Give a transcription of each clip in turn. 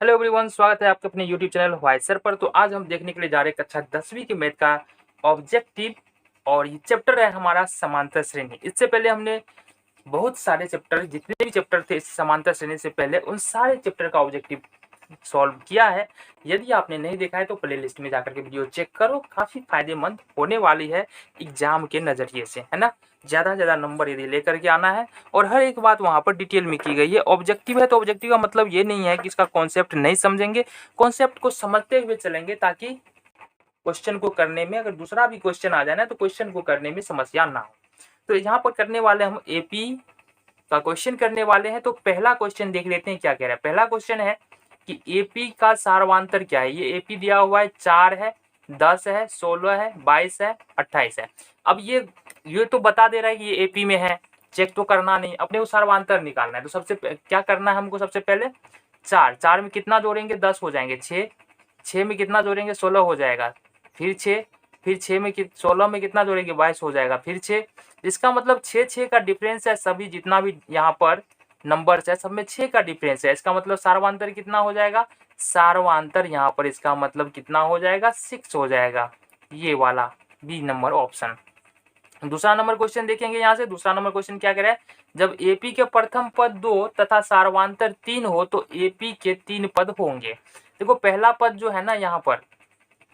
Hello everyone, स्वागत है आपके अपने यूट्यूब चैनल वाई सर पर। तो आज हम देखने के लिए जा रहे हैं कक्षा 10वीं के मैथ का ऑब्जेक्टिव और ये चैप्टर है हमारा समांतर श्रेणी। इससे पहले हमने बहुत सारे चैप्टर, जितने भी चैप्टर थे इस समांतर श्रेणी से पहले, उन सारे चैप्टर का ऑब्जेक्टिव सॉल्व किया है। यदि आपने नहीं देखा है तो प्ले लिस्ट में जाकर के वीडियो चेक करो, काफ़ी फायदेमंद होने वाली है एग्जाम के नज़रिए से, है ना। ज़्यादा से ज़्यादा नंबर यदि लेकर के आना है और हर एक बात वहाँ पर डिटेल में की गई है। ऑब्जेक्टिव है तो ऑब्जेक्टिव का मतलब ये नहीं है कि इसका कॉन्सेप्ट नहीं समझेंगे, कॉन्सेप्ट को समझते हुए चलेंगे ताकि क्वेश्चन को करने में, अगर दूसरा भी क्वेश्चन आ जाए ना तो क्वेश्चन को करने में समस्या ना हो। तो यहाँ पर करने वाले हम एपी का क्वेश्चन करने वाले हैं। तो पहला क्वेश्चन देख लेते हैं क्या कह रहा है। पहला क्वेश्चन है कि एपी का सारवांतर क्या है। ये एपी दिया हुआ है 4 है, 10 है, 16 है, 22 है, 28 है। अब ये तो बता दे रहा है कि ये एपी में है, चेक तो करना नहीं, अपने को सारवांतर निकालना है। तो सबसे क्या करना है हमको, सबसे पहले 4 में कितना जोड़ेंगे, 10 हो जाएंगे, 6 में कितना जोड़ेंगे, 16 हो जाएगा, फिर 6, फिर 6 में 16 में कितना जोड़ेंगे, 22 हो जाएगा, फिर 6। इसका मतलब 6 का डिफरेंस है। सभी जितना भी यहाँ पर नंबर्स है सब में 6 का डिफरेंस है। इसका मतलब सारवांतर कितना हो जाएगा, सारवांतर यहाँ पर इसका मतलब कितना हो जाएगा, 6 हो जाएगा। ये वाला बी नंबर ऑप्शन। दूसरा नंबर क्वेश्चन देखेंगे। यहाँ से दूसरा नंबर क्वेश्चन क्या कह रहा है, जब एपी के प्रथम पद 2 तथा सारवांतर 3 हो तो एपी के 3 पद होंगे। देखो पहला पद जो है ना, यहाँ पर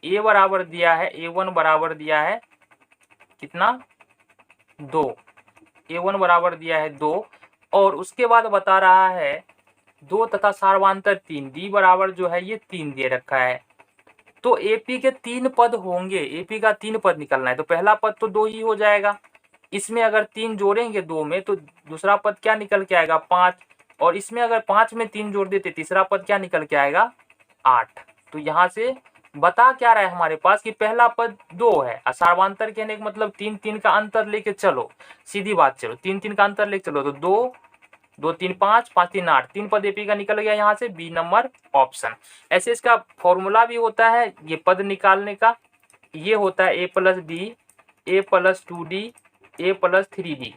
ए बराबर दिया है, A1 बराबर दिया है कितना, 2, A1 बराबर दिया है 2, और उसके बाद बता रहा है 2 तथा सारवांतर 3, डी बराबर जो है ये 3 दे रखा है। तो एपी के 3 पद होंगे, एपी का 3 पद निकलना है। तो पहला पद तो 2 ही हो जाएगा, इसमें अगर 3 जोड़ेंगे 2 में तो दूसरा पद क्या निकल के आएगा, 5, और इसमें अगर 5 में 3 जोड़ देते तीसरा पद क्या निकल के आएगा, 8। तो यहाँ से बता क्या रहा है हमारे पास कि पहला पद 2 है, सारवांतर कहने का मतलब 3 का अंतर लेके चलो, सीधी बात, चलो 3 का अंतर लेके चलो, तो 2 2 3 5, 5 3 8, 3 पद एपी का निकल गया यहाँ से, बी नंबर ऑप्शन। ऐसे इसका फॉर्मूला भी होता है ये पद निकालने का, ये होता है a+b, a+2d, a+3d।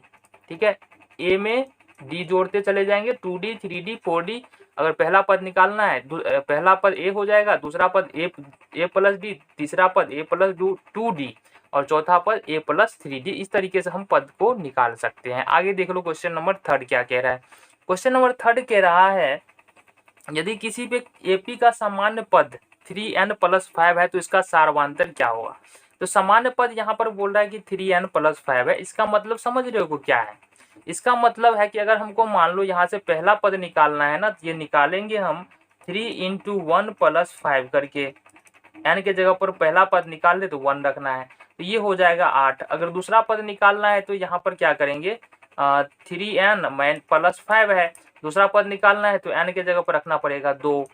ठीक है, ए में डी जोड़ते चले जाएंगे, 2d 3d 4d। अगर पहला पद निकालना है, पहला पद ए हो जाएगा, दूसरा पद a+d, तीसरा पद a+2d और चौथा पद a+3d। इस तरीके से हम पद को निकाल सकते हैं। आगे देख लो क्वेश्चन नंबर 3 क्या कह रहा है। क्वेश्चन नंबर 3 कह रहा है यदि किसी पे एपी का सामान्य पद 3n+5 है तो इसका सारवांतर क्या होगा। तो सामान्य पद यहाँ पर बोल रहा है कि 3n+5 है। इसका मतलब समझ रहे हो क्या है, इसका मतलब है कि अगर हमको मान लो यहाँ से पहला पद निकालना है ना, तो ये निकालेंगे हम 3 × 1 + 5 करके, n के जगह पर पहला पद निकाल दे तो 1 रखना है, तो ये हो जाएगा 8। अगर दूसरा पद निकालना है तो यहाँ पर क्या करेंगे, 3n+5 है, दूसरा पद निकालना है तो n के जगह पर रखना पड़ेगा 2,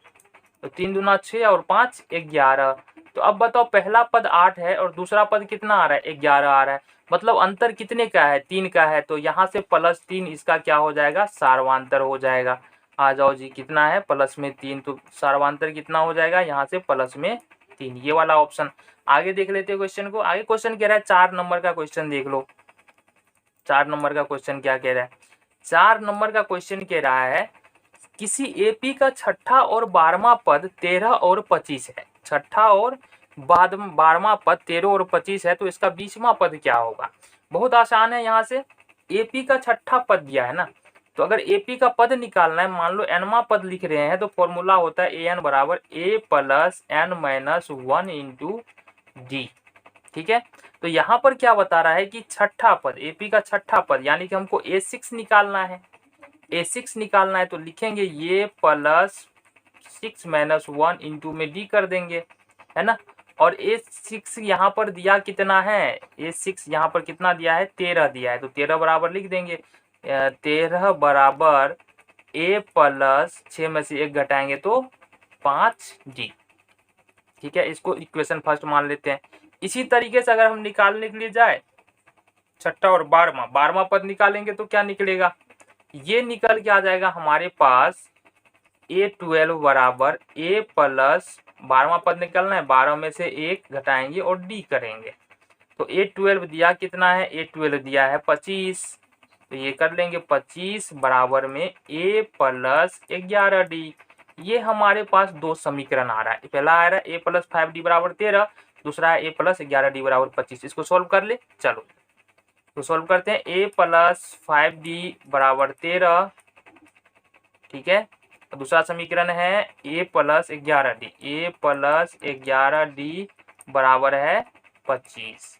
तो 3 दूना 6 और 5 11। तो अब बताओ पहला पद 8 है और दूसरा पद कितना आ रहा है, 11 आ रहा है, मतलब अंतर कितने का है, 3 का है। तो यहाँ से +3 इसका क्या हो जाएगा, सारवांतर हो जाएगा। आ जाओ जी, कितना है, +3, तो सारवांतर कितना हो जाएगा, यहाँ से +3, ये वाला ऑप्शन। आगे देख लेते हैं क्वेश्चन को। आगे क्वेश्चन कह रहा है 4 नंबर का क्वेश्चन देख लो। 4 नंबर का क्वेश्चन क्या कह रहा है, 4 नंबर का क्वेश्चन कह रहा है किसी एपी का छठा और 12वां पद 13 और 25 है। छठा और 12वां पद 13 और 25 है, तो इसका 20वां पद क्या होगा। बहुत आसान है। यहाँ से एपी का छठा पद दिया है ना, तो अगर एपी का पद निकालना है, मान लो nवां पद लिख रहे हैं, तो फॉर्मूला होता है an बराबर a + n - 1 × d। ठीक है, तो यहाँ पर क्या बता रहा है कि छठा पद, एपी का छठा पद, यानी कि हमको a6 निकालना है। a6 निकालना है तो लिखेंगे ये +6 - 1 × में d कर देंगे, है ना। और a6 यहाँ पर दिया कितना है, a6 यहाँ पर कितना दिया है, 13 दिया है, तो 13 बराबर लिख देंगे। 13 बराबर a+6 में से 1 घटाएंगे तो 5d। ठीक है, इसको इक्वेशन फर्स्ट मान लेते हैं। इसी तरीके से अगर हम निकालने के लिए जाए छठा और 12वां पद निकालेंगे तो क्या निकलेगा, ये निकल के आ जाएगा हमारे पास a12 बराबर a + 12वां पद निकलना है, 12 में से 1 घटाएंगे और d करेंगे। तो a12 दिया कितना है, a12 दिया है 25, तो ये कर लेंगे 25 बराबर में a + 11d। ये हमारे पास दो समीकरण आ रहा है। पहला आ रहा है a प्लस 5d बराबर 13, दूसरा है a प्लस 11d बराबर 25। इसको सोल्व कर ले। चलो तो सोल्व करते हैं। a प्लस 5d बराबर 13, ठीक है। दूसरा समीकरण है a plus 11d, a plus 11d बराबर है 25,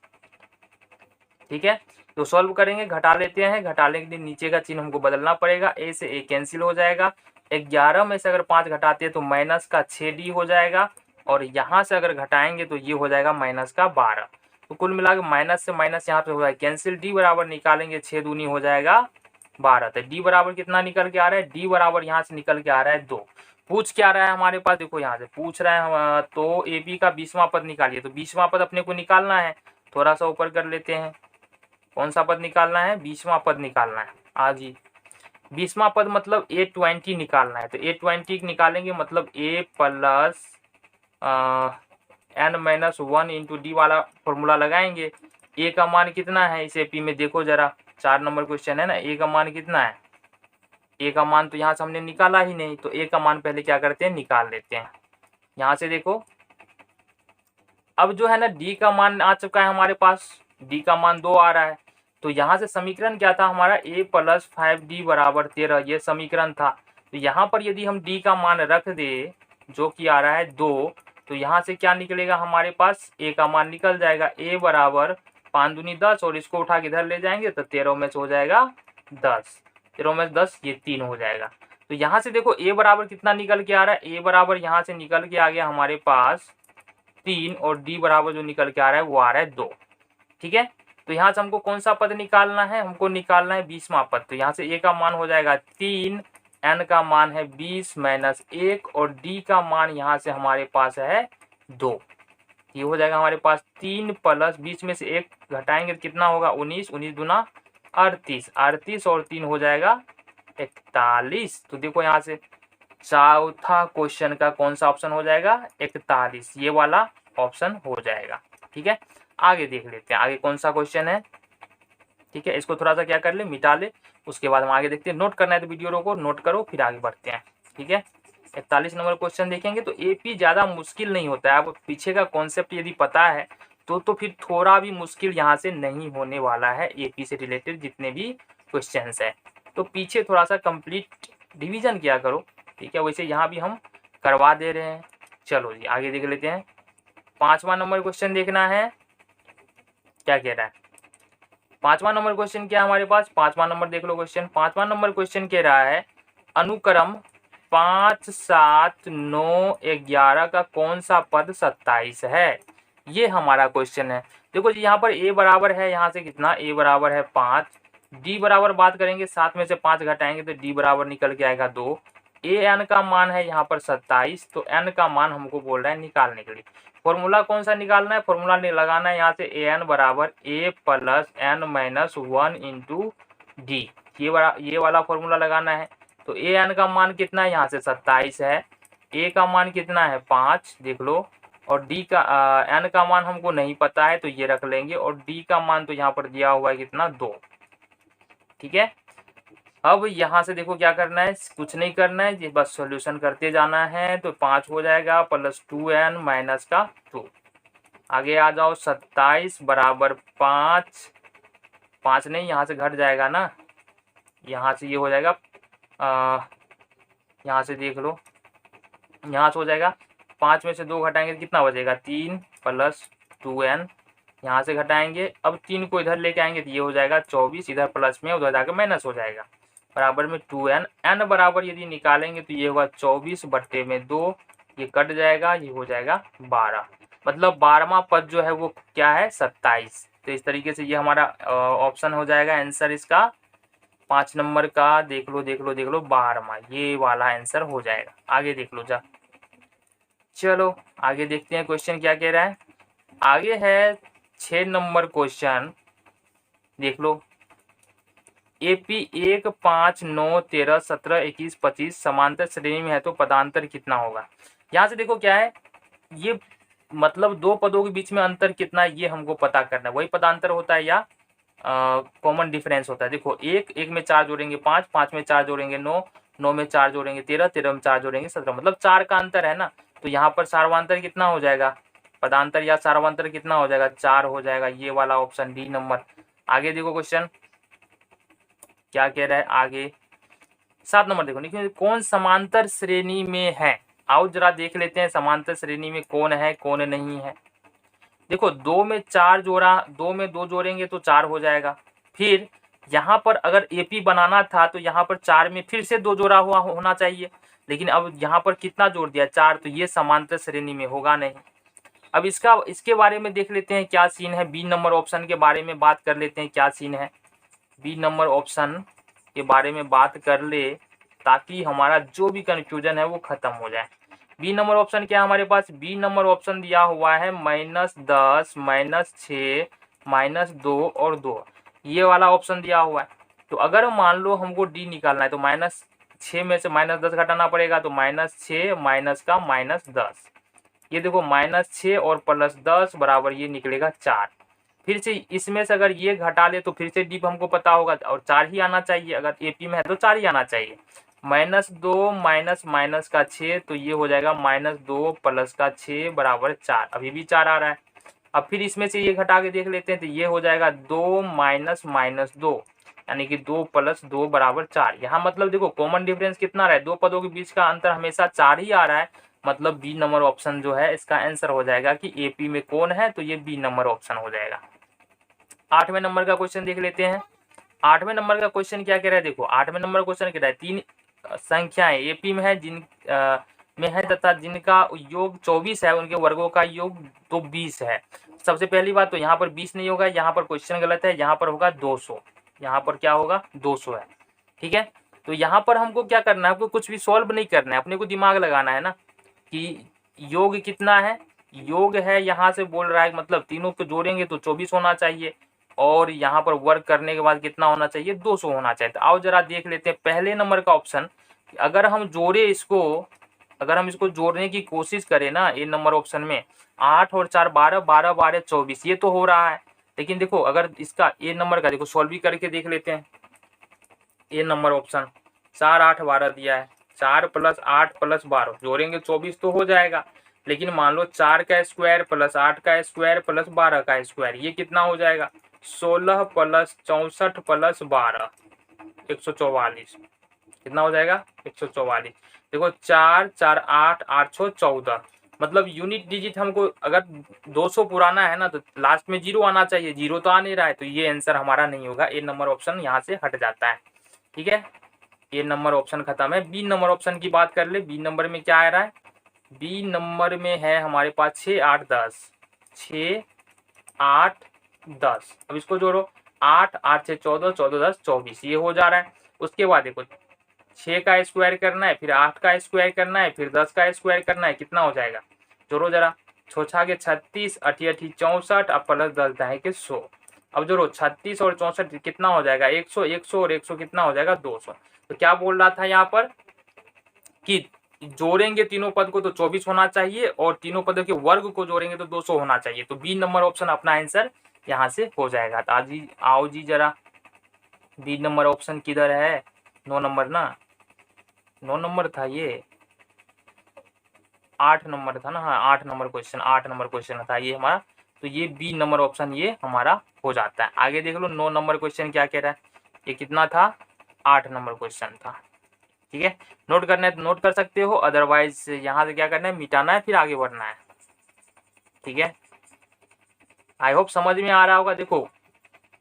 ठीक है। तो सॉल्व करेंगे, घटा लेते हैं। घटाने के लिए नीचे का चिन्ह हमको बदलना पड़ेगा। a से a कैंसिल हो जाएगा। 11 में से अगर 5 घटाते हैं तो माइनस का 6d हो जाएगा, और यहाँ से अगर घटाएंगे तो ये हो जाएगा माइनस का 12। तो कुल मिला के माइनस से माइनस यहाँ पे हो जाएगा कैंसिल। d बराबर निकालेंगे 6 दूनी हो जाएगा 12। तो d बराबर कितना निकल के आ रहा है? d बराबर यहाँ से निकल के आ रहा है 2। पूछ क्या रहा है हमारे पास? देखो यहाँ से पूछ रहा है हम, तो ab का 20वां पद निकालिए। तो 20वां पद अपने को निकालना है। थोड़ा सा ऊपर कर लेते हैं। कौन सा पद निकालना है? 20वां पद निकालना है। हाँ जी, 20वां पद मतलब a20 निकालना है। तो a20 निकालेंगे मतलब a plus n-1 into D वाला फॉर्मूला लगाएंगे। a का मान कितना है इस एपी में? देखो जरा, 4 नंबर क्वेश्चन है ना। a का मान कितना है? a का मान तो यहाँ से हमने निकाला ही नहीं, तो a का मान पहले क्या करते हैं? निकाल लेते हैं। यहाँ से देखो, अब जो है ना d का मान आ चुका है हमारे पास। d का मान 2 आ रहा है। तो यहाँ से समीकरण क्या था हमारा? a प्लस 5d बराबर 13, ये समीकरण था। तो यहाँ पर यदि हम d का मान रख दे जो कि आ रहा है 2, तो यहाँ से क्या निकलेगा हमारे पास? a का मान निकल जाएगा। a बराबर 5 दूनी 10, और इसको उठा के इधर ले जाएंगे तो 13 में से हो जाएगा 10। 13 में से 10, ये 3 हो जाएगा। तो यहाँ से देखो a बराबर कितना निकल के आ रहा है? a बराबर यहाँ से निकल के आ गया हमारे पास 3, और d बराबर जो निकल के आ रहा है वो आ रहा है 2, ठीक है। तो यहाँ से हमको कौन सा पद निकालना है? हमको निकालना है 20वां पद। तो यहाँ से a का मान हो जाएगा 3, n का मान है 20 माइनस 1, और d का मान यहाँ से हमारे पास है 2। ये हो जाएगा हमारे पास 3 प्लस 20 में से 1 घटाएंगे तो कितना होगा? 19, 19 दूना 38, 38 और 3 हो जाएगा 41। तो देखो यहाँ से चौथा क्वेश्चन का कौन सा ऑप्शन हो जाएगा? 41, ये वाला ऑप्शन हो जाएगा, ठीक है। आगे देख लेते हैं आगे कौन सा क्वेश्चन है, ठीक है। इसको थोड़ा सा क्या कर ले, मिटा ले, उसके बाद हम आगे देखते हैं। नोट करना है तो वीडियो रोको, नोट करो, फिर आगे बढ़ते हैं, ठीक है। 41 नंबर क्वेश्चन देखेंगे। तो एपी ज़्यादा मुश्किल नहीं होता है। अब पीछे का कॉन्सेप्ट यदि पता है तो फिर थोड़ा भी मुश्किल यहाँ से नहीं होने वाला है। एपी से रिलेटेड जितने भी क्वेश्चन है, तो पीछे थोड़ा सा कंप्लीट डिवीजन किया करो, ठीक है। वैसे यहाँ भी हम करवा दे रहे हैं। चलो जी आगे देख लेते हैं। 5वां नंबर क्वेश्चन देखना है, क्या कह रहा है। 5वां नंबर क्वेश्चन क्या है हमारे पास? 5वां नंबर देख लो क्वेश्चन। 5वां नंबर क्वेश्चन कह रहा है अनुक्रम 5, 7, 9, 11 का कौन सा पद 27 है? ये हमारा क्वेश्चन है। देखो जी यहाँ पर a बराबर है, यहाँ से कितना? a बराबर है 5। d बराबर बात करेंगे, 7 में से 5 घटाएंगे तो d बराबर निकल के आएगा 2। an का मान है यहाँ पर 27, तो n का मान हमको बोल रहा है निकालने के लिए। फॉर्मूला कौन सा निकालना है? फॉर्मूला लगाना है यहाँ से an बराबर a plus n minus 1 into D, ये वाला फॉर्मूला लगाना है। तो an का मान कितना है? यहाँ से 27 है। a का मान कितना है? 5, देख लो। और d का n का मान हमको नहीं पता है तो ये रख लेंगे, और d का मान तो यहाँ पर दिया हुआ है कितना? 2, ठीक है। अब यहाँ से देखो क्या करना है, कुछ नहीं करना है, बस सॉल्यूशन करते जाना है। तो 5 हो जाएगा प्लस 2n माइनस का 2। आगे आ जाओ, 27 बराबर 5, 5 नहीं, यहाँ से घट जाएगा ना, यहाँ से ये हो जाएगा, यहाँ से देख लो, यहाँ से हो जाएगा 5 में से 2 घटाएंगे तो कितना बचेगा? 3 प्लस 2n, यहाँ से घटाएंगे। अब 3 को इधर लेके आएंगे तो ये हो जाएगा 24, इधर प्लस में उधर जाकर माइनस हो जाएगा, बराबर में 2n। n बराबर यदि निकालेंगे तो ये होगा 24 बट्टे में 2, ये कट जाएगा, ये हो जाएगा 12। मतलब 12वां पद जो है वो क्या है? 27। तो इस तरीके से ये हमारा ऑप्शन हो जाएगा आंसर इसका 5 नंबर का। देख लो 12वां, ये वाला आंसर हो जाएगा। आगे देख लो जा। चलो आगे देखते हैं क्वेश्चन क्या कह रहा है। आगे है 6 नंबर क्वेश्चन, देख लो। एपी 1, 5, 9, 13, 17, 21, 25 समांतर श्रेणी में है तो पदांतर कितना होगा? यहाँ से देखो क्या है, ये मतलब दो पदों के बीच में अंतर कितना है ये हमको पता करना है। वही पदांतर होता है या कॉमन डिफरेंस होता है। देखो एक में 4 जोड़ेंगे 5, 5 में 4 जोड़ेंगे 9, 9 में 4 जोड़ेंगे 13, 13 में 4 जोड़ेंगे 17, मतलब 4 का अंतर है ना। तो यहाँ पर सार्वंतर कितना हो जाएगा, पदांतर या सार्वंतर कितना हो जाएगा, 4 हो जाएगा। ये वाला ऑप्शन डी नंबर। आगे देखो क्वेश्चन क्या कह रहा है आगे। 7 नंबर देखो, देखिए कौन समांतर श्रेणी में है। आओ जरा देख लेते हैं समांतर श्रेणी में कौन है कौन नहीं है। देखो 2 में 4 जोड़ा, 2 में 2 जोड़ेंगे तो 4 हो जाएगा। फिर यहाँ पर अगर एपी बनाना था तो यहाँ पर 4 में फिर से 2 जोड़ा हुआ होना चाहिए, लेकिन अब यहाँ पर कितना जोड़ दिया 4, तो ये समांतर श्रेणी में होगा नहीं। अब इसके बारे में देख लेते हैं क्या सीन है। बी नंबर ऑप्शन के बारे में बात कर लेते हैं क्या सीन है। बी नंबर ऑप्शन के बारे में बात कर ले ताकि हमारा जो भी कन्फ्यूजन है वो खत्म हो जाए। बी नंबर ऑप्शन क्या है हमारे पास, बी नंबर ऑप्शन दिया हुआ है -10, -6, -2 और 2, ये वाला ऑप्शन दिया हुआ है। तो अगर मान लो हमको डी निकालना है तो -6 में से -10 घटाना पड़ेगा, तो -6 माइनस का -10, ये देखो -6 और +10 बराबर ये निकलेगा 4। फिर से इसमें से अगर ये घटा ले तो फिर से डी हमको पता होगा और 4 ही आना चाहिए, अगर एपी में है तो 4 ही आना चाहिए। -2 माइनस माइनस का 6, तो ये हो जाएगा -2 प्लस का 6 बराबर 4, अभी भी 4 आ रहा है। अब फिर इसमें से ये घटा के देख लेते हैं तो ये हो जाएगा 2 माइनस -2, यानी कि 2 + 2 बराबर 4। यहाँ मतलब देखो कॉमन डिफरेंस कितना रहा है, दो पदों के बीच का अंतर हमेशा 4 ही आ रहा है। मतलब बी नंबर ऑप्शन जो है इसका आंसर हो जाएगा कि एपी में कौन है, तो ये बी नंबर ऑप्शन हो जाएगा। 8वें नंबर का क्वेश्चन देख लेते हैं। 8वें नंबर का क्वेश्चन क्या कह रहा है, देखो 8वें नंबर क्वेश्चन कह रहा है 3 संख्याएं एपी में है में है तथा जिनका योग 24 है, उनके वर्गों का योग तो 20 है। सबसे पहली बात तो यहाँ पर 20 नहीं होगा, यहाँ पर क्वेश्चन गलत है, यहाँ पर होगा 200, यहाँ पर क्या होगा 200 है। ठीक है, तो यहाँ पर हमको क्या करना है, आपको कुछ भी सॉल्व नहीं करना है, अपने को दिमाग लगाना है ना कि योग कितना है। योग है यहाँ से बोल रहा है, मतलब तीनों को जोड़ेंगे तो 24 होना चाहिए, और यहाँ पर वर्क करने के बाद कितना होना चाहिए 200 होना चाहिए। तो आओ जरा देख लेते हैं पहले नंबर का ऑप्शन। अगर हम जोड़े इसको, अगर हम इसको जोड़ने की कोशिश करें ना ए नंबर ऑप्शन में, 8 और 4 12, 12 12 24, ये तो हो रहा है। लेकिन देखो अगर इसका ए नंबर का देखो सॉल्व भी करके देख लेते हैं। ए नंबर ऑप्शन 4 8 12 दिया है, 4 + 8 + 12 जोड़ेंगे 24 तो हो जाएगा। लेकिन मान लो 4 का स्क्वायर + 8 का स्क्वायर + 12 का स्क्वायर, ये कितना हो जाएगा 16 + 64 + 12 144, कितना हो जाएगा 144। देखो 4 4 8 8 6 14, मतलब यूनिट डिजिट हमको अगर 200 पुराना है ना तो लास्ट में 0 आना चाहिए, 0 तो आ नहीं रहा है, तो ये आंसर हमारा नहीं होगा। ए नंबर ऑप्शन यहाँ से हट जाता है। ठीक है, ए नंबर ऑप्शन खत्म है। बी नंबर ऑप्शन की बात कर ले, बी नंबर में क्या आ रहा है, बी नंबर में है हमारे पास 6 8 10, 6 8 10। अब इसको जोड़ो, 8 8 6 14, 14 10 24, ये हो जा रहा है। उसके बाद देखो 6 का स्क्वायर करना है, फिर 8 का स्क्वायर करना है, फिर 10 का स्क्वायर करना है, कितना हो जाएगा जोड़ो जरा, 6 के 36, 8 8 64, अब +10 दाएं के 100। अब जोड़ो 36 और 64 कितना हो जाएगा 100, 100 और 100 कितना हो जाएगा 200। तो क्या बोल रहा था यहाँ पर कि जोड़ेंगे तीनों पद को तो 24 होना चाहिए, और तीनों पदों के वर्ग को जोड़ेंगे तो 200 होना चाहिए। तो बी नंबर ऑप्शन अपना आंसर यहाँ से हो जाएगा। तो आज ही आओ जी जरा, बी नंबर ऑप्शन किधर है, 9 नंबर ना, 9 नंबर था ये, 8 नंबर था ना, हाँ 8 नंबर क्वेश्चन, 8 नंबर क्वेश्चन था ये हमारा। तो ये बी नंबर ऑप्शन ये हमारा हो जाता है। आगे देख लो 9 नंबर क्वेश्चन क्या कह रहा है, ये कितना था 8 नंबर क्वेश्चन था। ठीक है, नोट करना है तो नोट कर सकते हो, अदरवाइज यहाँ से क्या करना है मिटाना है, फिर आगे बढ़ना है। ठीक है, आई होप समझ में आ रहा होगा। देखो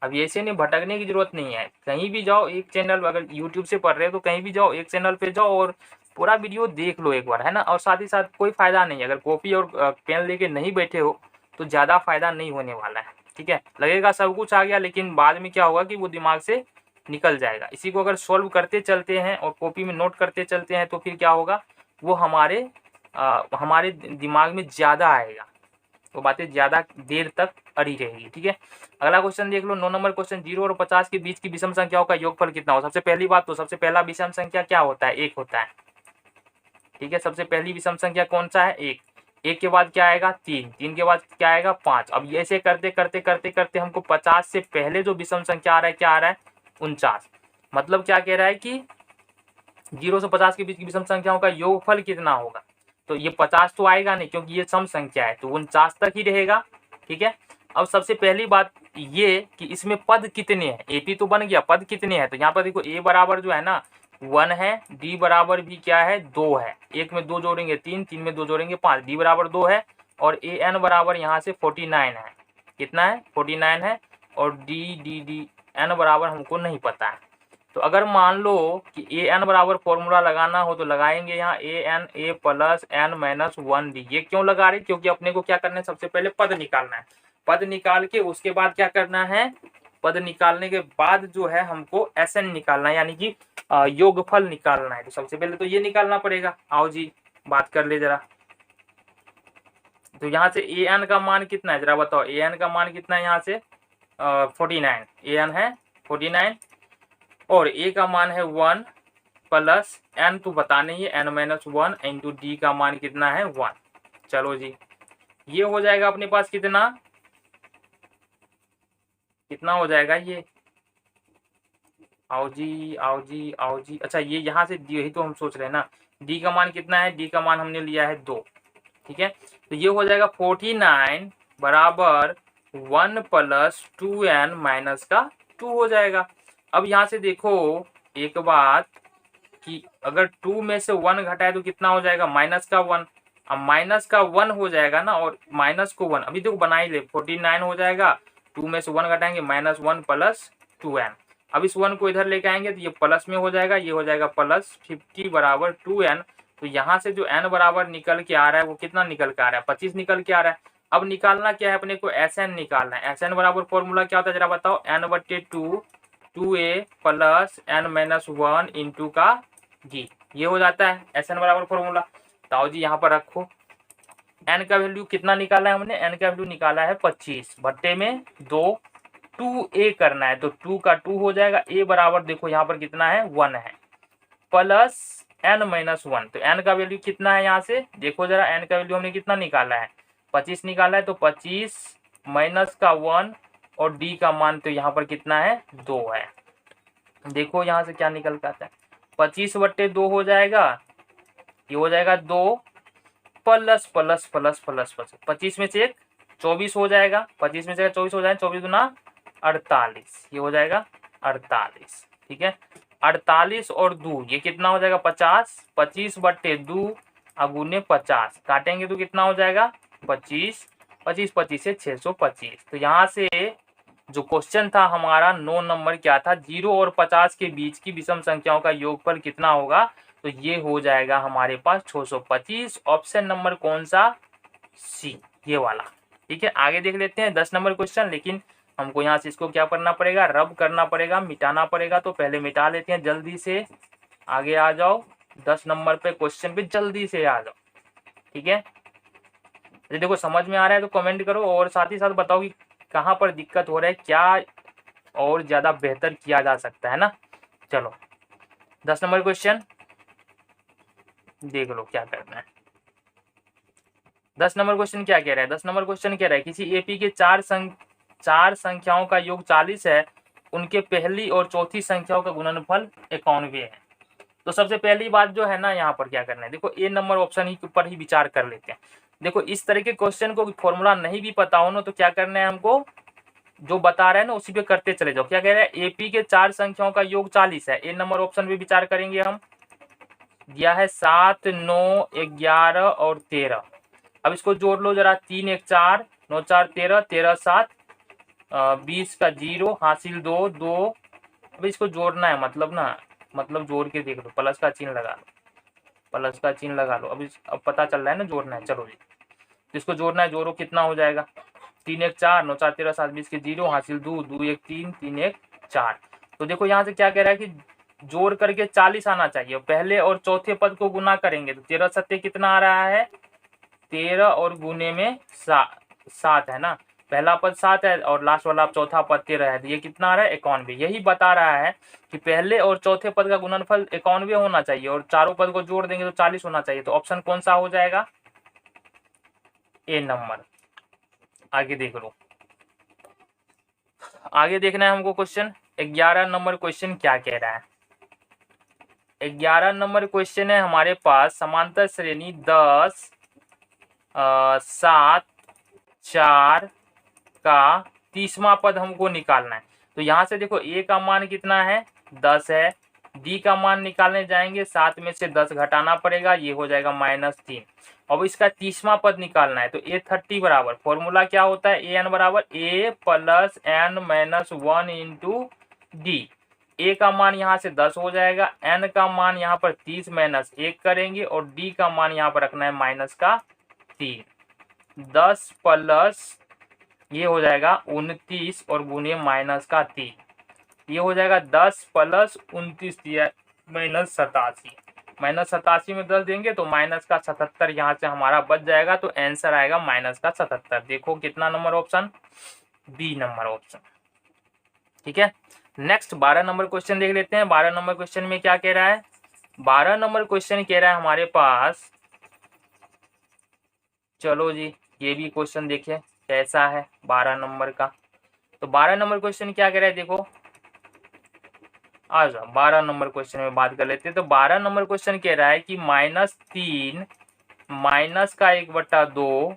अब ऐसे नहीं भटकने की जरूरत नहीं है, कहीं भी जाओ एक चैनल, अगर यूट्यूब से पढ़ रहे हो तो कहीं भी जाओ एक चैनल पे जाओ और पूरा वीडियो देख लो एक बार, है ना। और साथ ही साथ कोई फायदा नहीं है, अगर कॉपी और पेन लेके नहीं बैठे हो तो ज़्यादा फायदा नहीं होने वाला है। ठीक है, लगेगा सब कुछ आ गया, लेकिन बाद में क्या होगा कि वो दिमाग से निकल जाएगा। इसी को अगर सॉल्व करते चलते हैं और कॉपी में नोट करते चलते हैं तो फिर क्या होगा, वो हमारे दिमाग में ज़्यादा आएगा, वो बातें ज़्यादा देर तक अड़ी रहेगी। ठीक है, अगला क्वेश्चन देख लो 9 नंबर क्वेश्चन, 0 और 50 के बीच की विषम संख्याओं का योगफल कितना हो। सबसे पहली बात तो सबसे पहला विषम संख्या क्या होता है, 1 होता है। ठीक है, सबसे पहली विषम संख्या कौन सा है 1, 1 के बाद क्या आएगा 3, 3 के बाद क्या आएगा 5। अब ऐसे करते करते करते करते हमको 50 से पहले जो विषम संख्या आ रहा है क्या आ रहा है 49। मतलब क्या कह रहा है कि 0 से 50 के बीच की विषम संख्याओं का योगफल कितना होगा। तो ये 50 तो आएगा नहीं क्योंकि ये सम संख्या है, तो 49 तक ही रहेगा। ठीक है, अब सबसे पहली बात ये कि इसमें पद कितने हैं। एपी तो बन गया, पद कितने हैं। तो यहाँ पर देखो ए बराबर जो है ना 1 है, डी बराबर भी क्या है 2 है, एक में 2 जोड़ेंगे 3, 3 में 2 जोड़ेंगे 5, डी बराबर 2 है, और ए एन बराबर यहाँ से 49 है। कितना है 49 है, और डी डी डी एन बराबर हमको नहीं पता है। तो अगर मान लो कि ए एन बराबर फॉर्मूला लगाना हो तो लगाएंगे यहाँ A N A plus N minus 1 D. ये क्यों लगा रहे, क्योंकि अपने को क्या करना है, सबसे पहले पद निकालना है। पद निकाल के उसके बाद क्या करना है, पद निकालने के बाद जो है हमको एस एन निकालना है, यानी कि योगफल निकालना है। तो सबसे पहले तो ये निकालना पड़ेगा। आओ जी बात कर ले जरा। तो यहाँ से ए एन का मान कितना है जरा बताओ, ए एन का मान कितना है यहाँ से 49, ए एन है 49, और ए का मान है 1 प्लस एन तो बता नहीं है, एन माइनस 1 इंटू डी का मान कितना है 1। चलो जी, ये हो जाएगा अपने पास कितना कितना हो जाएगा ये। आओ जी आओ जी आओ जी। अच्छा, ये यहाँ से यही तो हम सोच रहे हैं ना, डी का मान कितना है, डी का मान हमने लिया है 2। ठीक है, तो ये हो जाएगा 49 बराबर 1 प्लस 2n माइनस का 2 हो जाएगा। अब यहाँ से देखो एक बात कि अगर 2 में से 1 घटाए तो कितना हो जाएगा, माइनस का 1। अब माइनस का 1 हो जाएगा ना, और माइनस को 1 अभी देखो बना ही ले, 49 हो जाएगा, 2 में से 1 घटाएंगे माइनस 1 प्लस 2n। अब इस 1 को इधर लेके आएंगे तो ये प्लस में हो जाएगा, ये हो जाएगा प्लस 50 बराबर 2n। तो यहाँ से जो n बराबर निकल के आ रहा है वो कितना निकल के आ रहा है, 25 निकल के आ रहा है। अब निकालना क्या है अपने को, एस एन निकालना है। एस एन बराबर फॉर्मूला क्या होता है जरा बताओ, n/2 2a plus n minus 1 into का जी, ये हो जाता है एस एन बराबर फॉर्मूला। तो आओ जी यहाँ पर रखो, n का वैल्यू कितना निकाला है हमने, n का वैल्यू निकाला है 25 बट्टे में 2, 2a करना है तो 2 का 2 हो जाएगा। a बराबर देखो यहाँ पर कितना है 1 है, प्लस n माइनस 1। तो n का वैल्यू कितना है, यहाँ से देखो जरा, n का वैल्यू हमने कितना निकाला है 25 निकाला है, तो 25 माइनस का 1, और d का मान तो यहाँ पर कितना है 2 है। देखो यहाँ से क्या निकल के आता है, 25/2 हो जाएगा, ये हो जाएगा 2 plus plus plus plus plus 25 में से 1 24 हो जाएगा, 25 में से 24 हो जाएगा, 24 गुना 48, ये हो जाएगा 48। ठीक है, 48 और 2 ये कितना हो जाएगा 50, 25/2 अगुने 50 काटेंगे तो कितना हो जाएगा 25, 25 25 से 625। तो यहाँ से जो क्वेश्चन था हमारा 9 नंबर क्या था, 0 और 50 के बीच की विषम संख्याओं का योगफल कितना होगा। तो ये हो जाएगा हमारे पास 625। ऑप्शन नंबर कौन सा, सी, ये वाला। ठीक है, आगे देख लेते हैं 10 नंबर क्वेश्चन, लेकिन हमको यहाँ से इसको क्या करना पड़ेगा, रब करना पड़ेगा, मिटाना पड़ेगा। तो पहले मिटा लेते हैं, जल्दी से आगे आ जाओ 10 नंबर पे क्वेश्चन पे जल्दी से आ जाओ। ठीक है, देखो समझ में आ रहा है तो कमेंट करो, और साथ ही साथ बताओ कि कहाँ पर दिक्कत हो रहा है, क्या और ज्यादा बेहतर किया जा सकता है ना। चलो 10 नंबर क्वेश्चन देख लो क्या करना है। 10 नंबर क्वेश्चन क्या कह रहा है, 10 नंबर क्वेश्चन कह रहा है किसी एपी के चार संख्याओं का योग 40 है, उनके पहली और चौथी संख्याओं का गुणनफल 91 है। तो सबसे पहली बात जो है ना, यहाँ पर क्या करना है, देखो ए नंबर ऑप्शन ही ऊपर ही विचार कर लेते हैं। देखो इस तरह के क्वेश्चन को फॉर्मूला नहीं भी पता हो ना, तो क्या करना है हमको, जो बता रहे हैं ना उसी पे करते चले जाओ। क्या कह रहे हैं, एपी के 4 संख्याओं का योग 40 है, ए नंबर ऑप्शन पे विचार करेंगे हम। दिया है 7 9 11 और 13। अब इसको जोड़ लो जरा, 3 1 4 9 4 13 13 7 20 का 0 हासिल 2 2। अब इसको जोड़ना है, मतलब जोड़ के देख लो, प्लस का चिन्ह लगा लो, प्लस का चिन्ह लगा लो। अब पता चल रहा है ना जोड़ना है। चलो जी, इसको जोड़ना है, जोड़ो कितना हो जाएगा, 3 1 4 9 4 13 7 20 के 0 हासिल 2 2 1 3 3 1 4। तो देखो यहाँ से क्या कह रहा है कि जोड़ करके 40 आना चाहिए, पहले और चौथे पद को गुना करेंगे तो 13 सत्ते कितना आ रहा है 13, और गुने में 7 है ना, पहला पद 7 है और लास्ट वाला चौथा पद 13 है, तो ये कितना आ रहा है 91। यही बता रहा है कि पहले और चौथे पद का गुणनफल 91 होना चाहिए, और चारों पद को जोड़ देंगे तो 40 होना चाहिए। तो ऑप्शन कौन सा हो जाएगा, ए नंबर। आगे देख लो, आगे देखना है हमको क्वेश्चन 11 नंबर क्वेश्चन क्या कह रहा है। 11 नंबर क्वेश्चन है हमारे पास, समांतर श्रेणी 10, 7, 4 का 30वां पद हमको निकालना है। तो यहाँ से देखो ए का मान कितना है, 10 है। डी का मान निकालने जाएंगे, 7 में से 10 घटाना पड़ेगा, ये हो जाएगा -3। अब इसका 30वां पद निकालना है, तो A30 बराबर, फॉर्मूला क्या होता है, ए एन बराबर A + n-1 इंटू डी। ए का मान यहाँ से 10 हो जाएगा, एन का मान यहाँ पर 30 - 1 करेंगे, और डी का मान यहाँ पर रखना है -3। 10 प्लस ये हो जाएगा 29 और गुने -3, ये हो जाएगा 10 + 29 दिया -87। -87 में 10 देंगे तो -77 यहाँ से हमारा बच जाएगा, तो आंसर आएगा -77। देखो कितना number option, B number option. ठीक है, नेक्स्ट 12 नंबर क्वेश्चन देख लेते हैं। 12 नंबर क्वेश्चन में क्या कह रहा है, 12 नंबर क्वेश्चन कह रहा है हमारे पास, चलो जी ये भी क्वेश्चन देखें कैसा है 12 नंबर का। तो 12 नंबर क्वेश्चन क्या कह रहा है, देखो आ जाओ 12 नंबर क्वेश्चन में बात कर लेते हैं। तो 12 नंबर क्वेश्चन कह रहा है कि -3 माइनस का 1/2,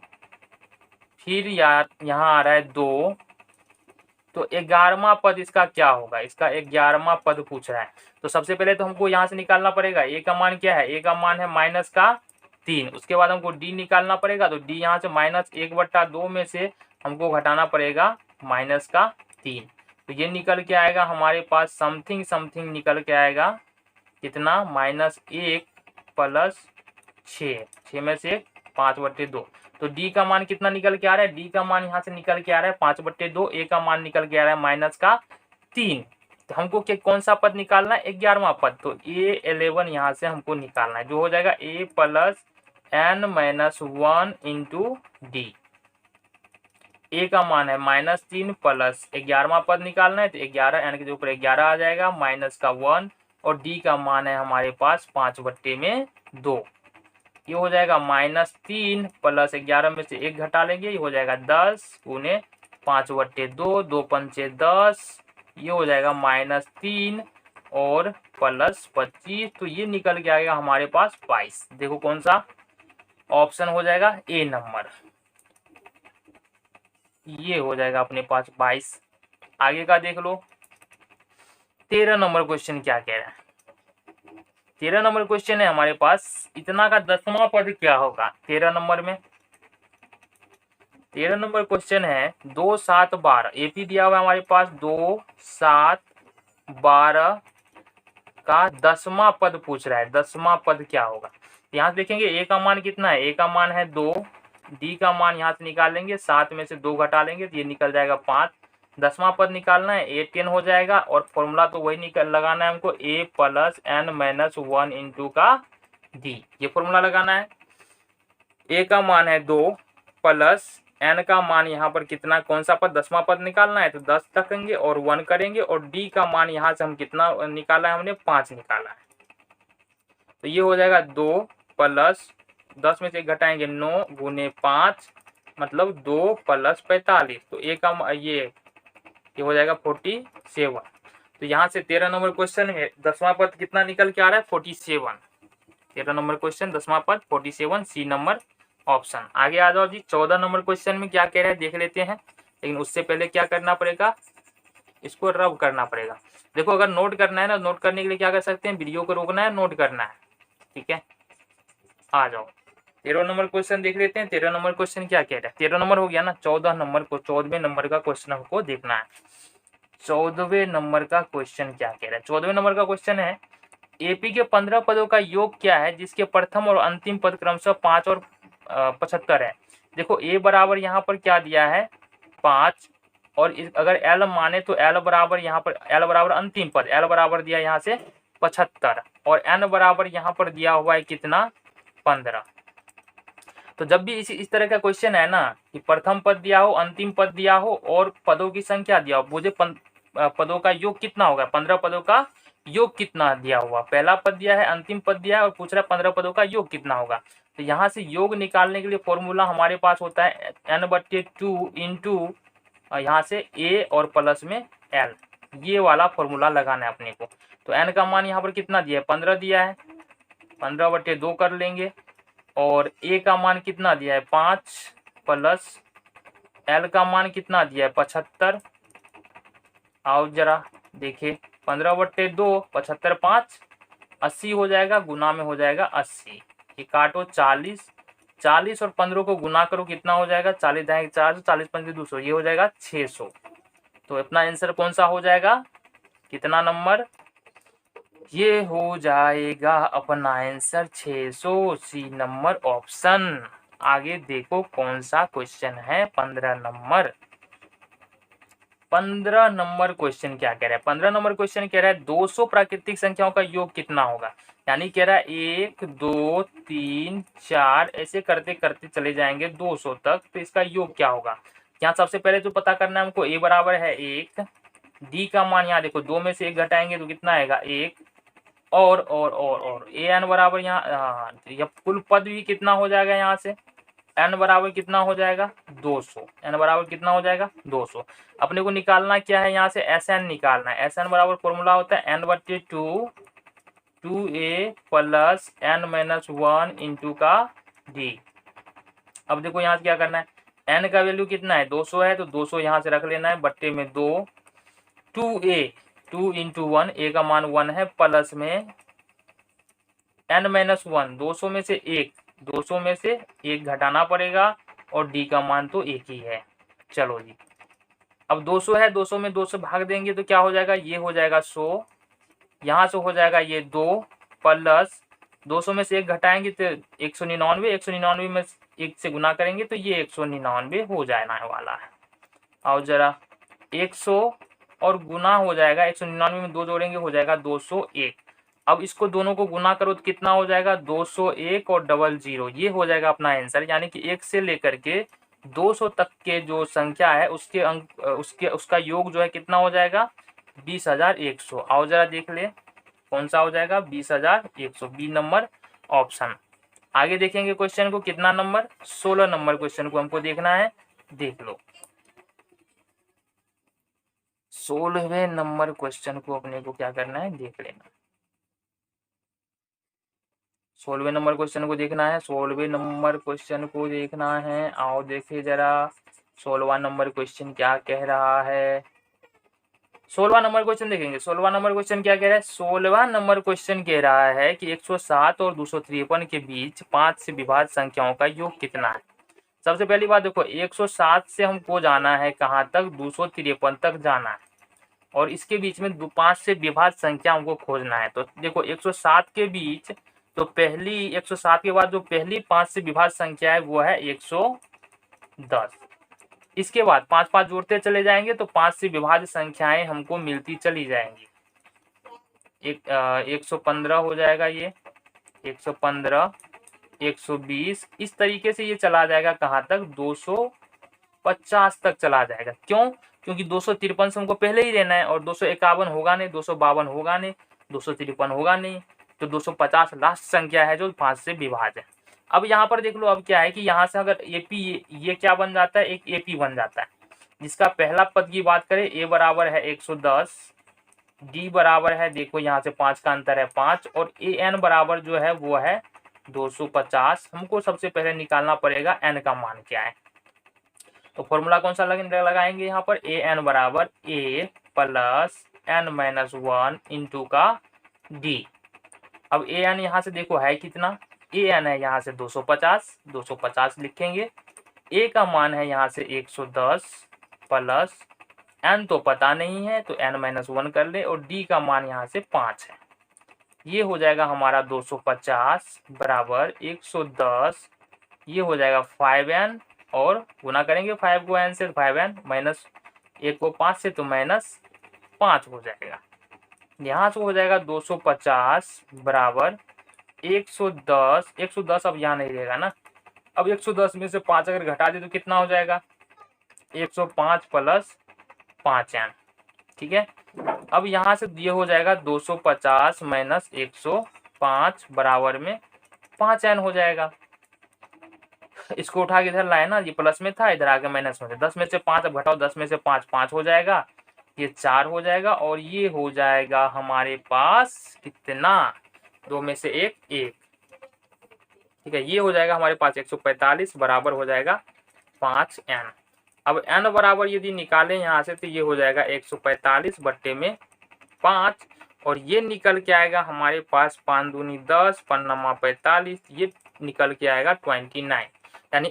फिर यहाँ आ रहा है 2, तो 11वां पद इसका क्या होगा, इसका 11वां पद पूछ रहा है। तो सबसे पहले तो हमको यहाँ से निकालना पड़ेगा, ए का मान क्या है, ए का मान है -3। उसके बाद हमको डी निकालना पड़ेगा, तो डी यहाँ से -1/2 में से हमको घटाना पड़ेगा -3। तो ये निकल के आएगा हमारे पास समथिंग समथिंग निकल के आएगा कितना, -1 + 6 में से 5/2। तो डी का मान कितना निकल के आ रहा है, डी का मान यहाँ से निकल के आ रहा है 5/2, ए का मान निकल के आ रहा है -3। तो हमको कौन सा पद निकालना है, 11वां पद। तो A11 यहाँ से हमको निकालना है, जो हो जाएगा A + n-1 इंटू डी। ए का मान है -3 प्लस 11वां पद निकालना है, तो 11 n के ऊपर 11 आ जाएगा, -1, और डी का मान है हमारे पास 5/2। ये हो जाएगा -3 + 11 में से 1 घटा लेंगे, ये हो जाएगा 10 गुने 5/2, 2 पंचे 10, ये हो जाएगा -3 और +25। तो ये निकल के आएगा हमारे पास 22। देखो कौन सा ऑप्शन हो जाएगा, ए नंबर, ये हो जाएगा अपने पास 22। आगे का देख लो 13 नंबर क्वेश्चन क्या कह रहा है। 13 नंबर क्वेश्चन है हमारे पास, इतना का 10वां पद क्या होगा 13 नंबर में। 13 नंबर क्वेश्चन है 2, 7, 12, एपी दिया हुआ है हमारे पास, 2, 7, 12 का 10वां पद पूछ रहा है, 10वां पद क्या होगा। यहाँ से देखेंगे ए का मान कितना है, ए का मान है 2, डी का मान यहाँ से निकाल लेंगे, 7 में से 2 घटा लेंगे, तो ये निकल जाएगा 5। 10वां पद निकालना है, A10 हो जाएगा, और फॉर्मूला तो वही लगाना है हमको, A + n-1 इंटू का डी। ये फॉर्मूला लगाना है। ए का मान है 2 प्लस एन का मान यहाँ पर कितना, कौन सा पद, 10वां पद निकालना है, तो 10 रखेंगे और 1 करेंगे, और डी का मान यहाँ से हम कितना निकाला है, हमने 5 निकाला है। तो ये हो जाएगा 2 प्लस 10 में से 1 घटाएंगे 9 गुने 5, मतलब 2 + 45। तो ए का ये हो जाएगा 47। तो यहाँ से 13 नंबर क्वेश्चन में 10वां पद कितना निकल के आ रहा है, 47। 13 नंबर क्वेश्चन 10वां पद 47, सी नंबर ऑप्शन। आगे आ जाओ जी 14 नंबर क्वेश्चन में क्या कह रहे हैं देख लेते हैं, लेकिन उससे पहले क्या करना पड़ेगा, इसको रब करना पड़ेगा। देखो अगर नोट करना है ना, नोट करने के लिए क्या कर सकते हैं, वीडियो को रोकना है, नोट करना है। ठीक है, आ जाओ 13 नंबर क्वेश्चन देख लेते हैं। 13 नंबर क्वेश्चन क्या कह रहा है, 13 नंबर हो गया ना, 14 नंबर को 14वें नंबर का क्वेश्चन हमको देखना है। 14वें नंबर का क्वेश्चन क्या कह रहा है, 14वें नंबर का क्वेश्चन है, एपी के 15 पदों का योग क्या है जिसके प्रथम और अंतिम पद क्रमशः 5 और 75 है। देखो ए बराबर यहाँ पर क्या दिया है 5, और अगर एल माने तो एल बराबर यहाँ पर, एल बराबर अंतिम पद, एल बराबर दिया यहाँ से 75, और एन बराबर यहाँ पर दिया हुआ है कितना 15। तो जब भी इस तरह का क्वेश्चन है ना कि प्रथम पद दिया हो, अंतिम पद दिया हो और पदों की संख्या दिया हो, मुझे पदों का योग कितना होगा, 15 पदों का योग कितना दिया हुआ, पहला पद दिया है, अंतिम पद दिया है, और पूछ रहा है 15 पदों का योग कितना होगा। तो यहाँ से योग निकालने के लिए फॉर्मूला हमारे पास होता है n/2 इंटू यहाँ से a और प्लस में l, ये वाला फॉर्मूला लगाना है अपने को। तो n का मान यहाँ पर कितना दिया है, 15 दिया है, 15/2 कर लेंगे। और a का मान कितना दिया है, 5 प्लस l का मान कितना दिया है, 75। आओ जरा देखिए, 15/2, 75, 5, 80 हो जाएगा, गुना में हो जाएगा 80। ये काटो 40, 40 और 15 को गुना करो, कितना हो जाएगा, 40 दाएं 400, 40 पंजे 200, ये हो जाएगा 600। तो अपना आंसर कौन सा हो जाएगा, कितना नंबर, ये हो जाएगा अपना आंसर 600, सी नंबर ऑप्शन। आगे देखो कौन सा क्वेश्चन है, 15 नंबर। 15 नंबर क्वेश्चन क्या कह रहा है, 15 नंबर क्वेश्चन कह रहा है 200 प्राकृतिक संख्याओं का योग कितना होगा। यानी कह रहा है 1 2 3 4 ऐसे करते करते चले जाएंगे 200 तक, तो इसका योग क्या होगा। यहाँ सबसे पहले जो पता करना है हमको, a बराबर है 1, d का मान यहाँ देखो 2 में से 1 घटाएंगे तो कितना आएगा 1, और ए एन बराबर यहाँ यह कुल पद भी कितना हो जाएगा, यहाँ से n बराबर कितना हो जाएगा 200, n बराबर कितना हो जाएगा 200। अपने को निकालना क्या है, यहाँ से एस एन निकालना है। एस एन बराबर फॉर्मूला होता है n/2 2a plus n-1 into का d। अब देखो यहाँ से क्या करना है, n का वैल्यू कितना है 200 है, तो 200 यहाँ से रख लेना है, बट्टे में 2, 2a 2 इंटू 1, a का मान 1 है, प्लस में n-1, 200 में से 1 घटाना पड़ेगा, और d का मान तो 1 ही है। चलो जी, अब 200 है, 200 में 2 से भाग देंगे तो क्या हो जाएगा, ये हो जाएगा 100, यहाँ से हो जाएगा ये 2, प्लस 200 में से 1 घटाएंगे तो 199, 199 में 1 से गुना करेंगे तो ये 199 हो जाने वाला है। और जरा 100 और गुना हो जाएगा, 199 में 2 जोड़ेंगे हो जाएगा 201। अब इसको दोनों को गुना करो तो कितना हो जाएगा 201 और 00, ये हो जाएगा अपना आंसर। यानी कि 1 से लेकर के 200 तक के जो संख्या है उसके अंक उसका योग जो है कितना हो जाएगा 20,100। आओ जरा देख ले कौन सा हो जाएगा 20,100, बी नंबर ऑप्शन। आगे देखेंगे क्वेश्चन को, कितना नंबर 16 नंबर क्वेश्चन को हमको देखना है, देख लो 16वें नंबर क्वेश्चन को अपने को क्या करना है, देख लेना। 16वें नंबर क्वेश्चन को देखना है, 16वें नंबर क्वेश्चन को देखना है। आओ देखे जरा 16वां नंबर क्वेश्चन क्या कह रहा है। 16वां नंबर क्वेश्चन देखेंगे। 16वां नंबर क्वेश्चन क्या कह रहा है, 16वां नंबर क्वेश्चन कह रहा है कि 107 और 253 के बीच 5 से विभाज्य संख्याओं का योग कितना है। सबसे पहली बात देखो, 107 से हमको जाना है कहाँ तक, 253 तक जाना है, और इसके बीच में 5 से विभाज्य संख्या हमको खोजना है। तो देखो 107 के बीच, तो पहली 107 के बाद जो पहली 5 से विभाज्य संख्या है वो है 110। इसके बाद 5 5 जोड़ते चले जाएंगे तो 5 से विभाज्य संख्याएं हमको मिलती चली जाएंगी। 115 हो जाएगा, ये 115, 120, इस तरीके से ये चला जाएगा कहाँ तक, 250 तक चला जाएगा। क्यों, क्योंकि 253 से हमको पहले ही लेना है, और 251 होगा नहीं, 252 होगा नहीं, 253 होगा नहीं, तो 250 लास्ट संख्या है जो 5 से विभाज्य है। अब यहाँ पर देख लो, अब क्या है कि यहाँ से अगर एपी, ये क्या बन जाता है, एक एपी बन जाता है, जिसका पहला पद की बात करें, ए बराबर है 110, डी बराबर है, देखो यहाँ से 5 का अंतर है 5, और ए एन बराबर जो है वो है 250। हमको सबसे पहले निकालना पड़ेगा एन का मान क्या है। तो फॉर्मूला कौन सा लगाएंगे यहाँ पर, ए एन बराबर ए प्लस n-1 इंटू का डी। अब ए एन यहाँ से देखो है कितना, ए एन है यहाँ से 250 लिखेंगे, ए का मान है यहाँ से 110 प्लस एन तो पता नहीं है तो n-1 कर ले, और डी का मान यहाँ से 5 है। ये हो जाएगा हमारा 250 बराबर 110, ये हो जाएगा 5n, और गुना करेंगे 5 को n से, 5n माइनस 1 को 5 से तो -5 हो जाएगा। यहाँ से हो जाएगा 250 बराबर 110, 110 अब यहाँ नहीं रहेगा ना, अब 110 में से 5 अगर घटा दे तो कितना हो जाएगा 105 प्लस 5n, ठीक है। अब यहाँ से ये हो जाएगा 250 माइनस 105 बराबर में 5n हो जाएगा। इसको उठा के इधर लाए ना, ये प्लस में था, इधर आके माइनस में, 10 में से 5 अब घटाओ, 10 में से 5 5 हो जाएगा, ये 4 हो जाएगा और ये हो जाएगा हमारे पास कितना, 2 में से 1 1, ठीक है। ये हो जाएगा हमारे पास 145 बराबर हो जाएगा 5n। अब n बराबर यदि निकालें यहाँ से तो ये हो जाएगा 145 बट्टे में 5, और ये निकल के आएगा हमारे पास 5 दूनी 10, 5 नमा 45, ये निकल के आएगा 29। यानी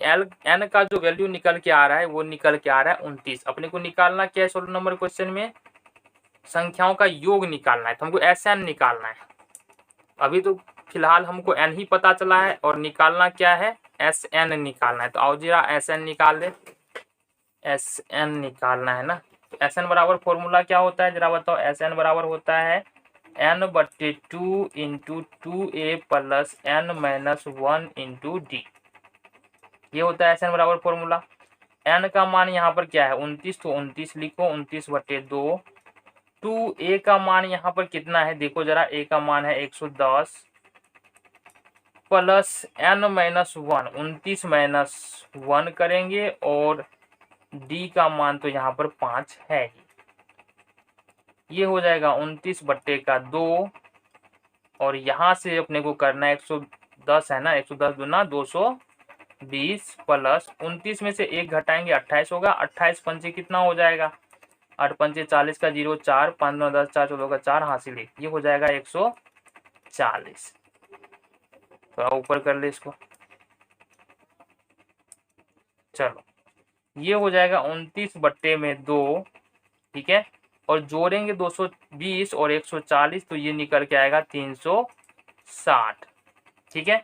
n का जो वैल्यू निकल के आ रहा है वो निकल के आ रहा है 29। अपने को निकालना क्या है 16 नंबर क्वेश्चन में, संख्याओं का योग निकालना है, तो हमको Sn निकालना है। अभी तो फिलहाल हमको n ही पता चला है और निकालना क्या है, Sn निकालना है। तो आओ जरा Sn निकाल ले, Sn निकालना है ना। तो Sn बराबर फॉर्मूला क्या होता है जरा बताओ। Sn बराबर होता है n/2 into 2a plus n minus 1 into D. ये होता है Sn बराबर फॉर्मूला। n का मान यहाँ पर क्या है 29, तो 29 लिखो, 29/2। 2a का मान यहाँ पर कितना है देखो जरा, a का मान है 110 प्लस n माइनस 1, 29 माइनस 1 करेंगे, और d का मान तो यहाँ पर 5 है ही। ये हो जाएगा 29/2, और यहाँ से अपने को करना है 110 है ना, 110 दूना 220 प्लस 29 में से 1 घटाएंगे 28 होगा। 28 पंचे कितना हो जाएगा, 8 पंचे 40 का 0, 4, 5 9 10, 4 14 का 4, हासिल 1, ये हो जाएगा 140। थोड़ा ऊपर कर ले इसको, चलो ये हो जाएगा 29/2, ठीक है। और जोड़ेंगे 220 और 140, तो ये निकल के आएगा 360, ठीक है।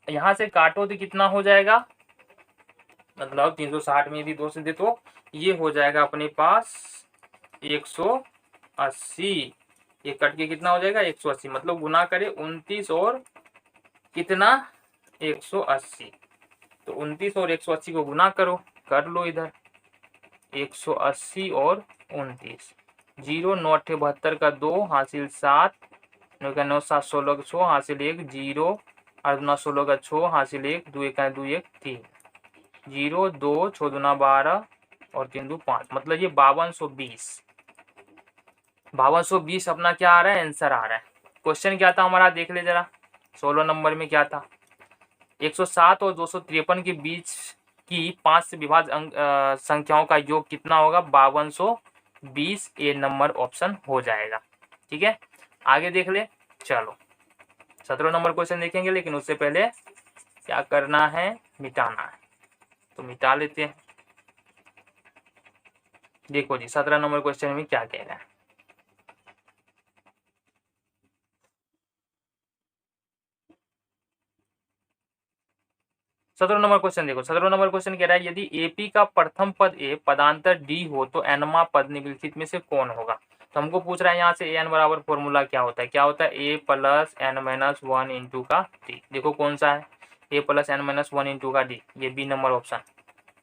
यहाँ से काटो तो कितना हो जाएगा, मतलब 360 में यदि 2 से दे तो ये हो जाएगा अपने पास 180। ये कट के कितना हो जाएगा 180, मतलब गुना करे 29 और कितना 180, तो 29 और 180 को गुना करो, कर लो इधर 180 और 29, 0 9 8 72 का 2, हासिल 7, 9 का 9 7 16 का 6, हासिल 1, 0 8 9 16 का 6, हासिल 1, 2 1 2 1 3, 0 2 6 दूना 12 और 3 2 5, मतलब ये 5220। 5220 अपना क्या आ रहा है, आंसर आ रहा है। क्वेश्चन क्या था हमारा देख ले जरा, 16 नंबर में क्या था, 107 और 253 के बीच की 5 से विभाज्य संख्याओं का योग कितना होगा, 5220। ए नंबर ऑप्शन हो जाएगा, ठीक है। आगे देख ले, चलो 17 नंबर क्वेश्चन देखेंगे, लेकिन उससे पहले क्या करना है, मिटाना है, तो मिटा लेते हैं। देखो जी 17 नंबर क्वेश्चन में क्या कह रहा है, सत्रह नंबर क्वेश्चन देखो। 17 नंबर क्वेश्चन कह रहा है यदि एपी का प्रथम पद ए पदांतर डी हो तो एनवा पद निम्नलिखित में से कौन होगा। तो हमको पूछ रहा है यहाँ से एन बराबर फॉर्मूला क्या होता है, क्या होता है ए प्लस एन माइनस 1 इंटू का डी। देखो कौन सा है, ए प्लस एन माइनस 1 इंटू का डी, ये बी नंबर ऑप्शन।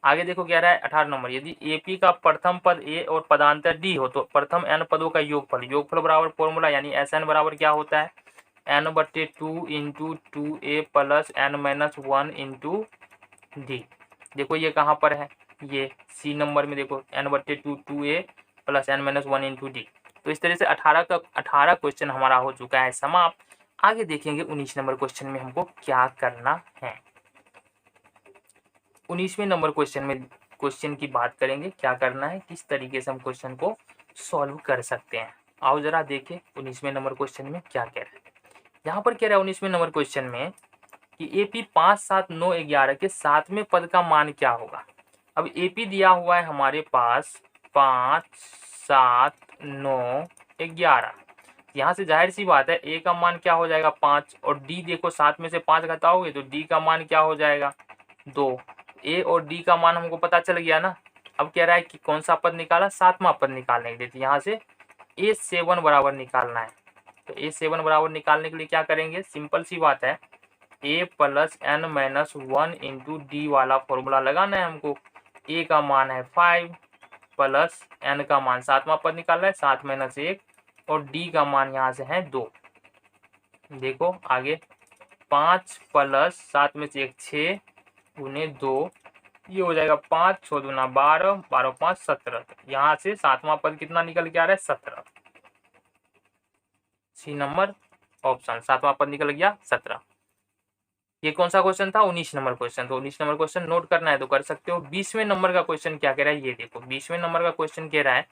आगे देखो कह रहा है 18 नंबर, यदि एपी का प्रथम पद ए और पदांतर डी हो तो प्रथम एन पदों का योगफल, योगफल बराबर फॉर्मूला यानी एस एन बराबर क्या होता है, n/2 into 2a plus n minus 1 into D. देखो ये कहाँ पर है, ये सी नंबर में देखो n/2 2a plus n minus 1 into D. तो इस तरह से 18 क्वेश्चन हमारा हो चुका है समाप्त। आगे देखेंगे 19 नंबर क्वेश्चन में हमको क्या करना है। 19वें नंबर क्वेश्चन में क्वेश्चन की बात करेंगे, क्या करना है, किस तरीके से हम क्वेश्चन को सॉल्व कर सकते हैं। आओ जरा देखें 19वें नंबर क्वेश्चन में क्या कह रहा है। यहाँ पर कह रहा है 19वें नंबर क्वेश्चन में कि एपी 5 7 9 11 के 7वें पद का मान क्या होगा। अब एपी दिया हुआ है हमारे पास 5 7 9 11, यहाँ से जाहिर सी बात है ए का मान क्या हो जाएगा 5, और डी देखो 7 में से 5 घटाओगे तो डी का मान क्या हो जाएगा 2। ए और डी का मान हमको पता चल गया ना। अब कह रहा है कि कौन सा पद निकाला, 7वां पद निकालने के लिए, तो यहाँ से A7 बराबर निकालना है। तो A7 बराबर निकालने के लिए क्या करेंगे, सिंपल सी बात है, a plus N minus 1 into D वाला फॉर्मूला लगाना है हमको। a का मान है 5 प्लस n का मान 7वां पद निकालना है 7 माइनस 1, और d का मान यहाँ से है 2। देखो आगे 5 प्लस 7 में से 1 6 गुने 2 ये हो जाएगा 5 6 दूना 12, 12 5 17। यहाँ से 7वां पद कितना निकल के आ रहा है 17। सी नंबर ऑप्शन, 7वां पद निकल गया 17। ये कौन सा क्वेश्चन था? 19 नंबर क्वेश्चन। तो 19 नंबर क्वेश्चन नोट करना है तो कर सकते हो। 20वें नंबर का क्वेश्चन क्या कह रहा है ये देखो। 20वें नंबर का क्वेश्चन कह रहा है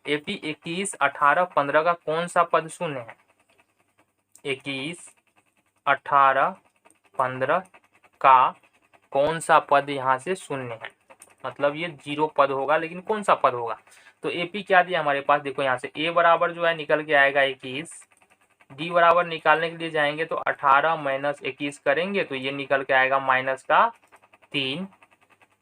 एपी 21 18 15 का कौन सा पद शून्य है? 21 18 15 का कौन सा पद यहाँ से शून्य है? मतलब ये 0 पद होगा, लेकिन कौन सा पद होगा? तो एपी क्या दिया हमारे पास, देखो यहाँ से ए बराबर जो है निकल के आएगा 21। डी बराबर निकालने के लिए जाएंगे तो 18 माइनस 21 करेंगे तो ये निकल के आएगा माइनस का 3।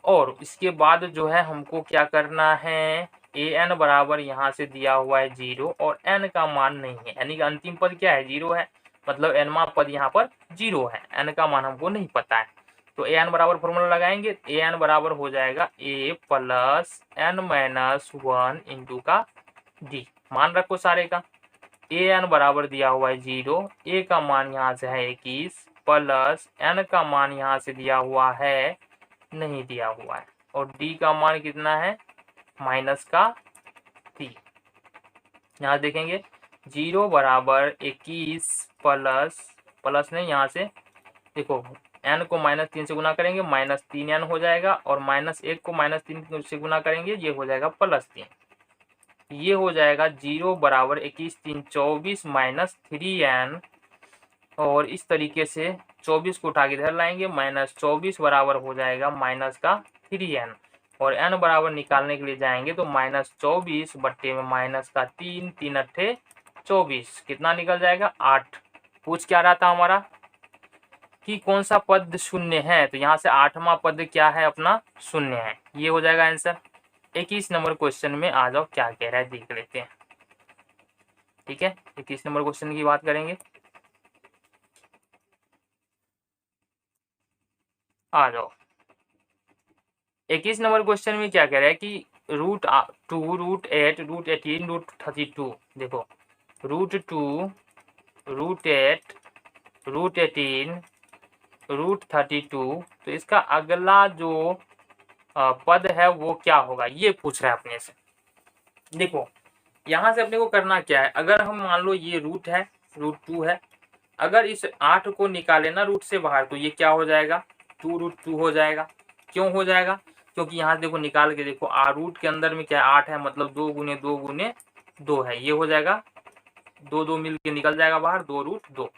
और इसके बाद जो है हमको क्या करना है, ए एन बराबर यहाँ से दिया हुआ है 0 और एन का मान नहीं है, यानी कि अंतिम पद क्या है 0 है, मतलब एनवा पद यहाँ पर 0 है, एन का मान हमको नहीं पता है। तो ए एन बराबर फॉर्मूला लगाएंगे, ए एन बराबर हो जाएगा ए प्लस एन माइनस 1 इंटू का डी। मान रखो सारे का। ए एन बराबर दिया हुआ है 0, ए का मान यहाँ से है 21 प्लस एन का मान यहाँ से दिया हुआ है नहीं दिया हुआ है, और डी का मान कितना है माइनस का 3। यहाँ देखेंगे 0 बराबर 21 प्लस नहीं, यहाँ से देखो एन को -3 से गुना करेंगे -3n हो जाएगा, और -1 को -3 से गुना करेंगे ये हो जाएगा +3। ये हो जाएगा 0 बराबर 21 3 24 -3n, और इस तरीके से 24 को उठा के इधर लाएंगे -24 बराबर हो जाएगा माइनस का 3n, और n बराबर निकालने के लिए जाएंगे तो -24 बट्टे में माइनस का 3 3 अट्ठे 24 कितना निकल जाएगा 8। पूछ क्या रहा था हमारा कि कौन सा पद शून्य है, तो यहाँ से 8वां पद क्या है अपना शून्य है, ये हो जाएगा आंसर। 21 नंबर क्वेश्चन में आ जाओ क्या कह रहा है देख लेते हैं। ठीक है, 21 नंबर क्वेश्चन की बात करेंगे। आ जाओ 21 नंबर क्वेश्चन में क्या कह रहा है कि √2 √8 √18 √32। देखो √2 √8 √18 √32, तो इसका अगला जो पद है वो क्या होगा ये पूछ रहा है अपने से। देखो यहाँ से अपने को करना क्या है, अगर हम मान लो ये रूट है √2 है, अगर इस 8 को निकाले ना रूट से बाहर तो ये क्या हो जाएगा 2√2 हो जाएगा। क्यों हो जाएगा, क्योंकि यहाँ देखो निकाल के देखो रूट के अंदर में क्या 8 है, मतलब 2 गुने 2 गुने 2 है, ये हो जाएगा 2 2 मिल के निकल जाएगा बाहर 2√2।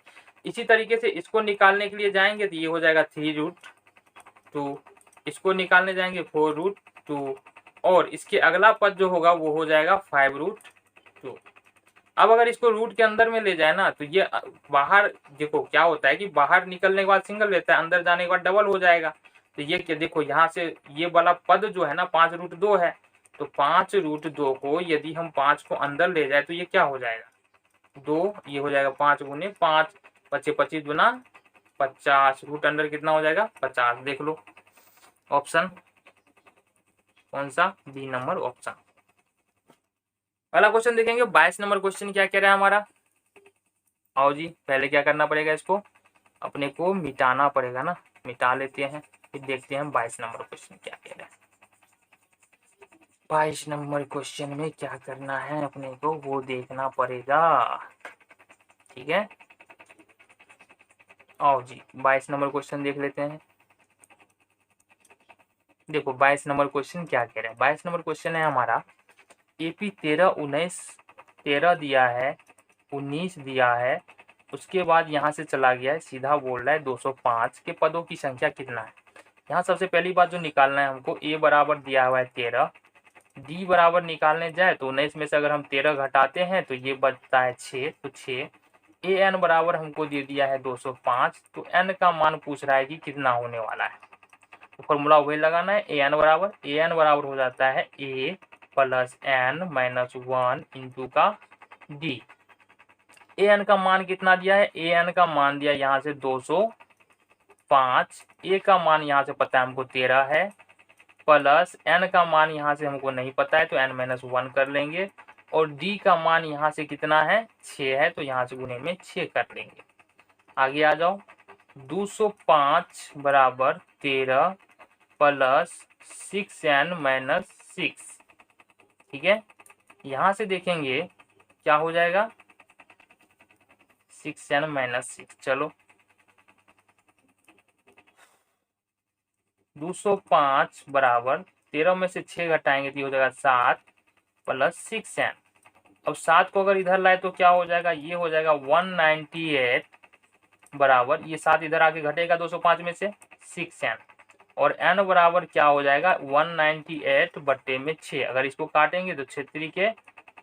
इसी तरीके से इसको निकालने के लिए जाएंगे तो ये हो जाएगा 3√2, इसको निकालने जाएंगे 4√2, और इसके अगला पद जो होगा वो हो जाएगा 5√2। अब अगर इसको रूट के अंदर में ले जाए ना तो ये बाहर देखो क्या होता है कि बाहर निकलने के बाद सिंगल लेता है, अंदर जाने के बाद डबल हो जाएगा। तो ये क्या देखो यहाँ से ये वाला पद जो है ना 5√2 है, तो 5√2 को यदि हम 5 को अंदर ले जाए तो ये क्या हो जाएगा 2, ये हो जाएगा 5 गुने 5 25 25 गुना 50, रूट अंडर कितना हो जाएगा 50। देख लो ऑप्शन कौन सा, बी नंबर ऑप्शन। अगला क्वेश्चन देखेंगे 22 नंबर क्वेश्चन क्या कह रहा है हमारा। आओ जी पहले क्या करना पड़ेगा, इसको अपने को मिटाना पड़ेगा ना, मिटा लेते हैं फिर देखते हैं 22 नंबर क्वेश्चन क्या कह रहा है। 22 नंबर क्वेश्चन में क्या करना है अपने को वो देखना पड़ेगा। ठीक है, आओ जी 22 नंबर क्वेश्चन देख लेते हैं। देखो 22 नंबर क्वेश्चन क्या कह रहा है। 22 नंबर क्वेश्चन है हमारा एपी 13 19 13 दिया है 19 दिया है, उसके बाद यहाँ से चला गया है सीधा बोल रहा है 205 के पदों की संख्या कितना है। यहाँ सबसे पहली बात जो निकालना है हमको, ए बराबर दिया हुआ है 13, डी बराबर निकालने जाए तो 19 में से अगर हम 13 घटाते हैं तो ये बचता है 6, तो 6। ए एन बराबर हमको दे दिया है 205, तो एन का मान पूछ रहा है कि कितना होने वाला है। तो फॉर्मूला वही लगाना है, ए एन बराबर हो जाता है ए प्लस एन माइनस 1 इंटू का डी। ए एन का मान कितना दिया है, ए एन का मान दिया यहाँ से 205, ए का मान यहाँ से पता है हमको 13 है, प्लस एन का मान यहाँ से हमको नहीं पता है तो एन माइनस 1 कर लेंगे, और डी का मान यहाँ से कितना है 6 है, तो यहाँ से गुने में 6 कर लेंगे। आगे आ जाओ 205 बराबर 13 प्लस 6n-6, ठीक है। यहाँ से देखेंगे क्या हो जाएगा 6n-6, चलो 205 बराबर 13 में से 6 घटाएंगे तो ये हो जाएगा 7 प्लस 6n। अब 7 को अगर इधर लाए तो क्या हो जाएगा, ये हो जाएगा 198 बराबर, ये 7 इधर आके घटेगा 205 में से 6n, और n बराबर क्या हो जाएगा 198 बट्टे में 6। अगर इसको काटेंगे तो 6 3 के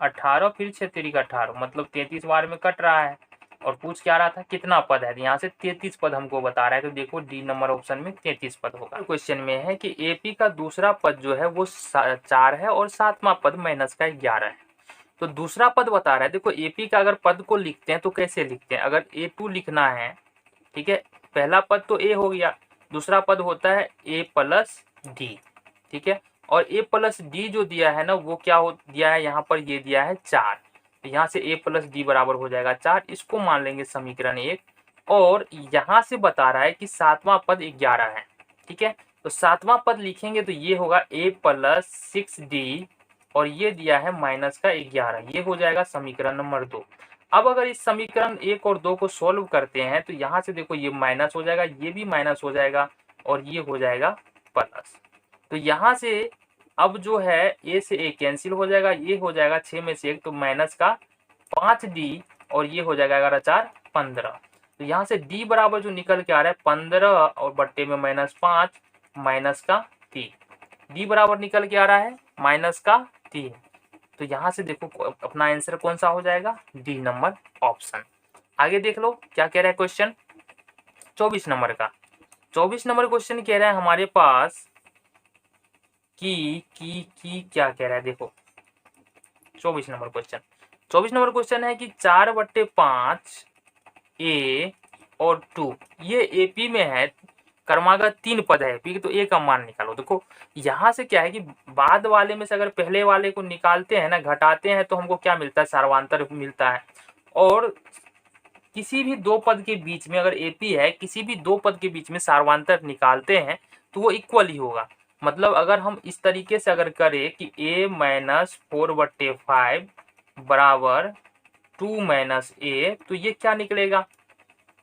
18, फिर 6 3 का 18, मतलब 33 बार में कट रहा है। और पूछ क्या रहा था कितना पद है, यहाँ से 33 पद हमको बता रहा है, तो देखो डी नंबर ऑप्शन में 33 पद होगा। क्वेश्चन में है कि एपी का दूसरा पद जो है वो 4 है और सातवां पद माइनस का 11 है। तो दूसरा पद बता रहा है, देखो एपी का अगर पद को लिखते हैं तो कैसे लिखते हैं, अगर A2 लिखना है, ठीक है, पहला पद तो ए हो गया, दूसरा पद होता है a प्लस डी, ठीक है। और a प्लस डी जो दिया है ना वो क्या हो दिया है, यहाँ पर ये दिया है 4, तो यहाँ से a प्लस डी बराबर हो जाएगा 4, इसको मान लेंगे समीकरण 1। और यहाँ से बता रहा है कि सातवां पद 11 है, ठीक है, तो सातवां पद लिखेंगे तो ये होगा a प्लस 6d, और ये दिया है माइनस का 11, ये हो जाएगा समीकरण नंबर 2। अब अगर इस समीकरण 1 और 2 को सोल्व करते हैं तो यहाँ से देखो ये माइनस हो जाएगा, ये भी माइनस हो जाएगा, और ये हो जाएगा प्लस। तो यहाँ से अब जो है a से a कैंसिल हो जाएगा, ये हो जाएगा 6 में से 1, तो माइनस का 5d, और ये हो जाएगा 11 4 15। तो यहाँ से d बराबर जो निकल के आ रहा है 15 और बट्टे में -5 माइनस का 3, d बराबर निकल के आ रहा है माइनस का 3। तो यहाँ से देखो अपना आंसर कौन सा हो जाएगा, डी नंबर ऑप्शन। आगे देख लो क्या कह रहा है क्वेश्चन 24 नंबर का। 24 नंबर क्वेश्चन कह रहा है हमारे पास की क्या कह रहा है, देखो 24 नंबर क्वेश्चन है कि 4/5 a और 2 ये एपी में है, क्रमागत 3 पद है एपी, तो ए का मान निकालो। देखो यहाँ से क्या है कि बाद वाले में से अगर पहले वाले को निकालते हैं ना, घटाते हैं, तो हमको क्या मिलता है, सार्वांतर मिलता है। और किसी भी दो पद के बीच में अगर एपी है, किसी भी दो पद के बीच में सार्वांतर निकालते हैं तो वो इक्वल ही होगा। मतलब अगर हम इस तरीके से अगर करें कि a-4/5 बराबर 2 - a, तो ये क्या निकलेगा,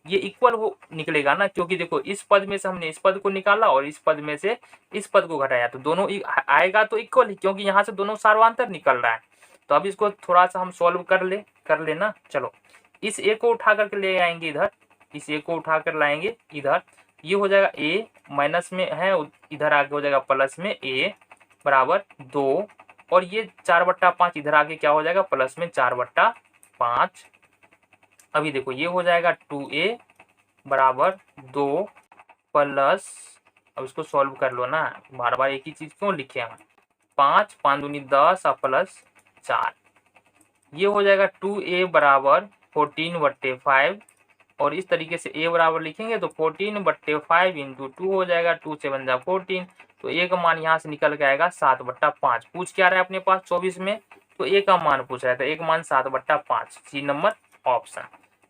ये इक्वल हो निकलेगा ना, क्योंकि देखो इस पद में से हमने इस पद को निकाला और इस पद में से इस पद को घटाया, तो दोनों आएगा तो इक्वल ही, क्योंकि यहाँ से दोनों सार्वांतर निकल रहा है। तो अब इसको थोड़ा सा हम सॉल्व कर लेना। चलो इस a को उठा करके ले आएंगे इधर, इस a को उठा कर लाएंगे इधर, ये हो जाएगा a, माइनस में है इधर आगे हो जाएगा प्लस में a बराबर 2, और ये 4/5 इधर आगे क्या हो जाएगा प्लस में 4/5। अभी देखो ये हो जाएगा 2a बराबर 2 प्लस, अब इसको सॉल्व कर लो ना, बार बार एक ही चीज क्यों लिखे हम, 5 5 दूनी 10 और प्लस 4, ये हो जाएगा 2a बराबर 14/5। और इस तरीके से a बराबर लिखेंगे तो 14/5 इंटू 2 हो जाएगा, 2 से 1 जा 14, तो a का मान यहाँ से निकल के आएगा 7/5। पूछ क्या रहा है अपने पास 24 में, तो a का मान पूछ रहा है, तो a का मान 7/5, C number option.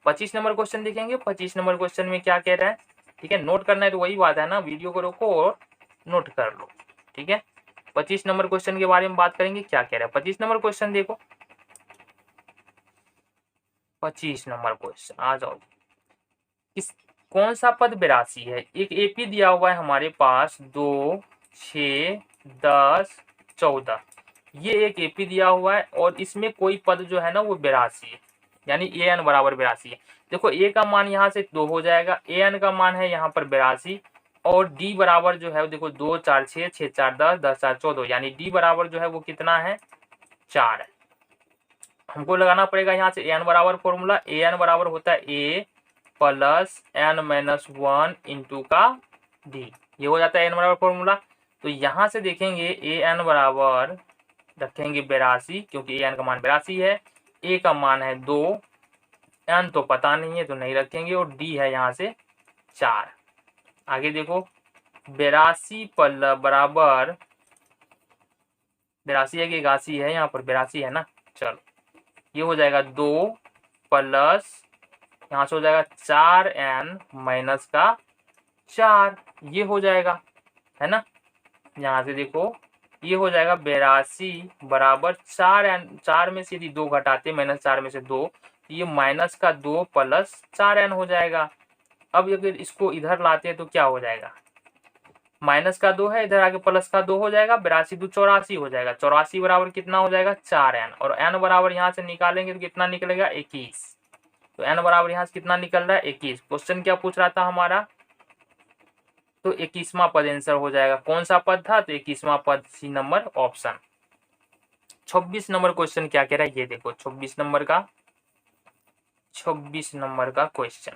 25 number question देखेंगे। 25 नंबर क्वेश्चन में क्या कह रहा है, ठीक है, नोट करना है तो वही बात है ना, वीडियो को रोको और नोट कर लो, ठीक है। 25 नंबर क्वेश्चन के बारे में बात करेंगे, क्या कह रहा है 25 नंबर क्वेश्चन, देखो 25 नंबर क्वेश्चन आ जाओ। किस कौन सा पद 82 है, एक एपी दिया हुआ है हमारे पास 2 6 10 14, ये एक एपी दिया हुआ है और इसमें कोई पद जो है ना वो 82 है, यानी ए एन बराबर 82 है। देखो ए का मान यहाँ से 2 हो जाएगा, ए एन का मान है यहाँ पर 82, और डी बराबर जो है देखो 2 4 6 6 4 10 10 4 14, यानी डी बराबर जो है वो कितना है 4 है। हमको लगाना पड़ेगा यहाँ से एन बराबर फॉर्मूला, ए एन बराबर होता है ए प्लस n-1 इंटू का डी, ये हो जाता है एन बराबर फॉर्मूला। तो यहाँ से देखेंगे ए एन बराबर रखेंगे 82, क्योंकि ए एन का मान 82 है, ए का मान है 2, एन तो पता नहीं है तो नहीं रखेंगे, और डी है यहाँ से 4। आगे देखो 82 बराबर 82 है कि 81 है, यहाँ पर 82 है ना, चलो ये हो जाएगा 2 प्लस यहाँ से हो जाएगा 4n माइनस का 4, ये हो जाएगा, है ना। यहाँ से देखो ये हो जाएगा 82 बराबर 4n, 4 में से यदि 2 घटाते -4 में से 2, तो ये -2 प्लस 4n हो जाएगा। अब अगर इसको इधर लाते हैं तो क्या हो जाएगा, -2 है, इधर आगे +2 हो जाएगा, 82 2 84 हो जाएगा। 84 बराबर कितना हो जाएगा 4n, और n बराबर यहाँ से निकालेंगे तो कितना निकलेगा 21। तो n बराबर यहाँ से कितना निकल रहा है 21। क्वेश्चन क्या पूछ रहा था हमारा, तो 21वां पद आंसर हो जाएगा। कौन सा पद था, तो 21वां पद, C number option. 26 number question क्या कह रहा है, ये देखो 26 नंबर का क्वेश्चन।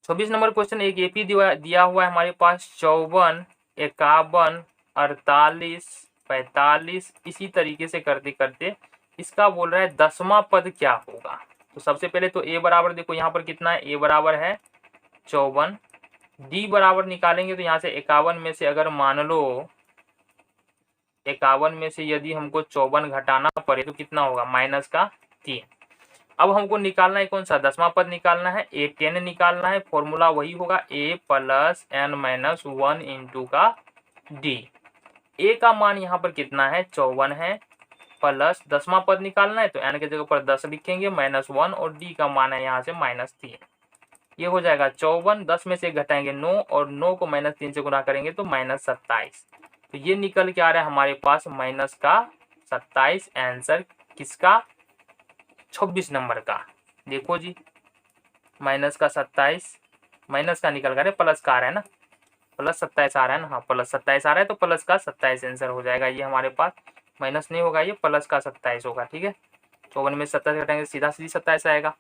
26 नंबर क्वेश्चन एक एपी दिया हुआ है हमारे पास 54, 51, 48, 45, इसी तरीके से करते करते इसका बोल रहा है 10वां पद क्या होगा। तो सबसे पहले तो ए बराबर देखो यहाँ पर कितना है, ए बराबर है 54, डी बराबर निकालेंगे तो यहाँ से 51 में से अगर मान लो 51 में से यदि हमको 54 घटाना पड़े तो कितना होगा -3। अब हमको निकालना है कौन सा 10वां पद निकालना है, A10 निकालना है। फॉर्मूला वही होगा a + n - 1 इंटू का डी। ए का मान यहाँ पर कितना है 54 है, प्लस 10वां पद निकालना है तो n के जगह पर 10 लिखेंगे -1, और डी का मान है यहाँ से -3। ये हो जाएगा 54, 10 में से घटाएंगे 9, और 9 को -3 से गुणा करेंगे तो -27। तो ये निकल के आ रहा है हमारे पास -27 आंसर किसका, 26 नंबर का। देखो जी -27, माइनस का निकल कर प्लस का आ रहा है ना, +27 आ रहा है ना, हाँ +27 आ रहा है तो प्लस का 27 आंसर हो जाएगा। ये हमारे पास माइनस नहीं होगा, ये प्लस का 27 होगा। ठीक है, 54 में 27 घटाएंगे सीधा 27 आएगा।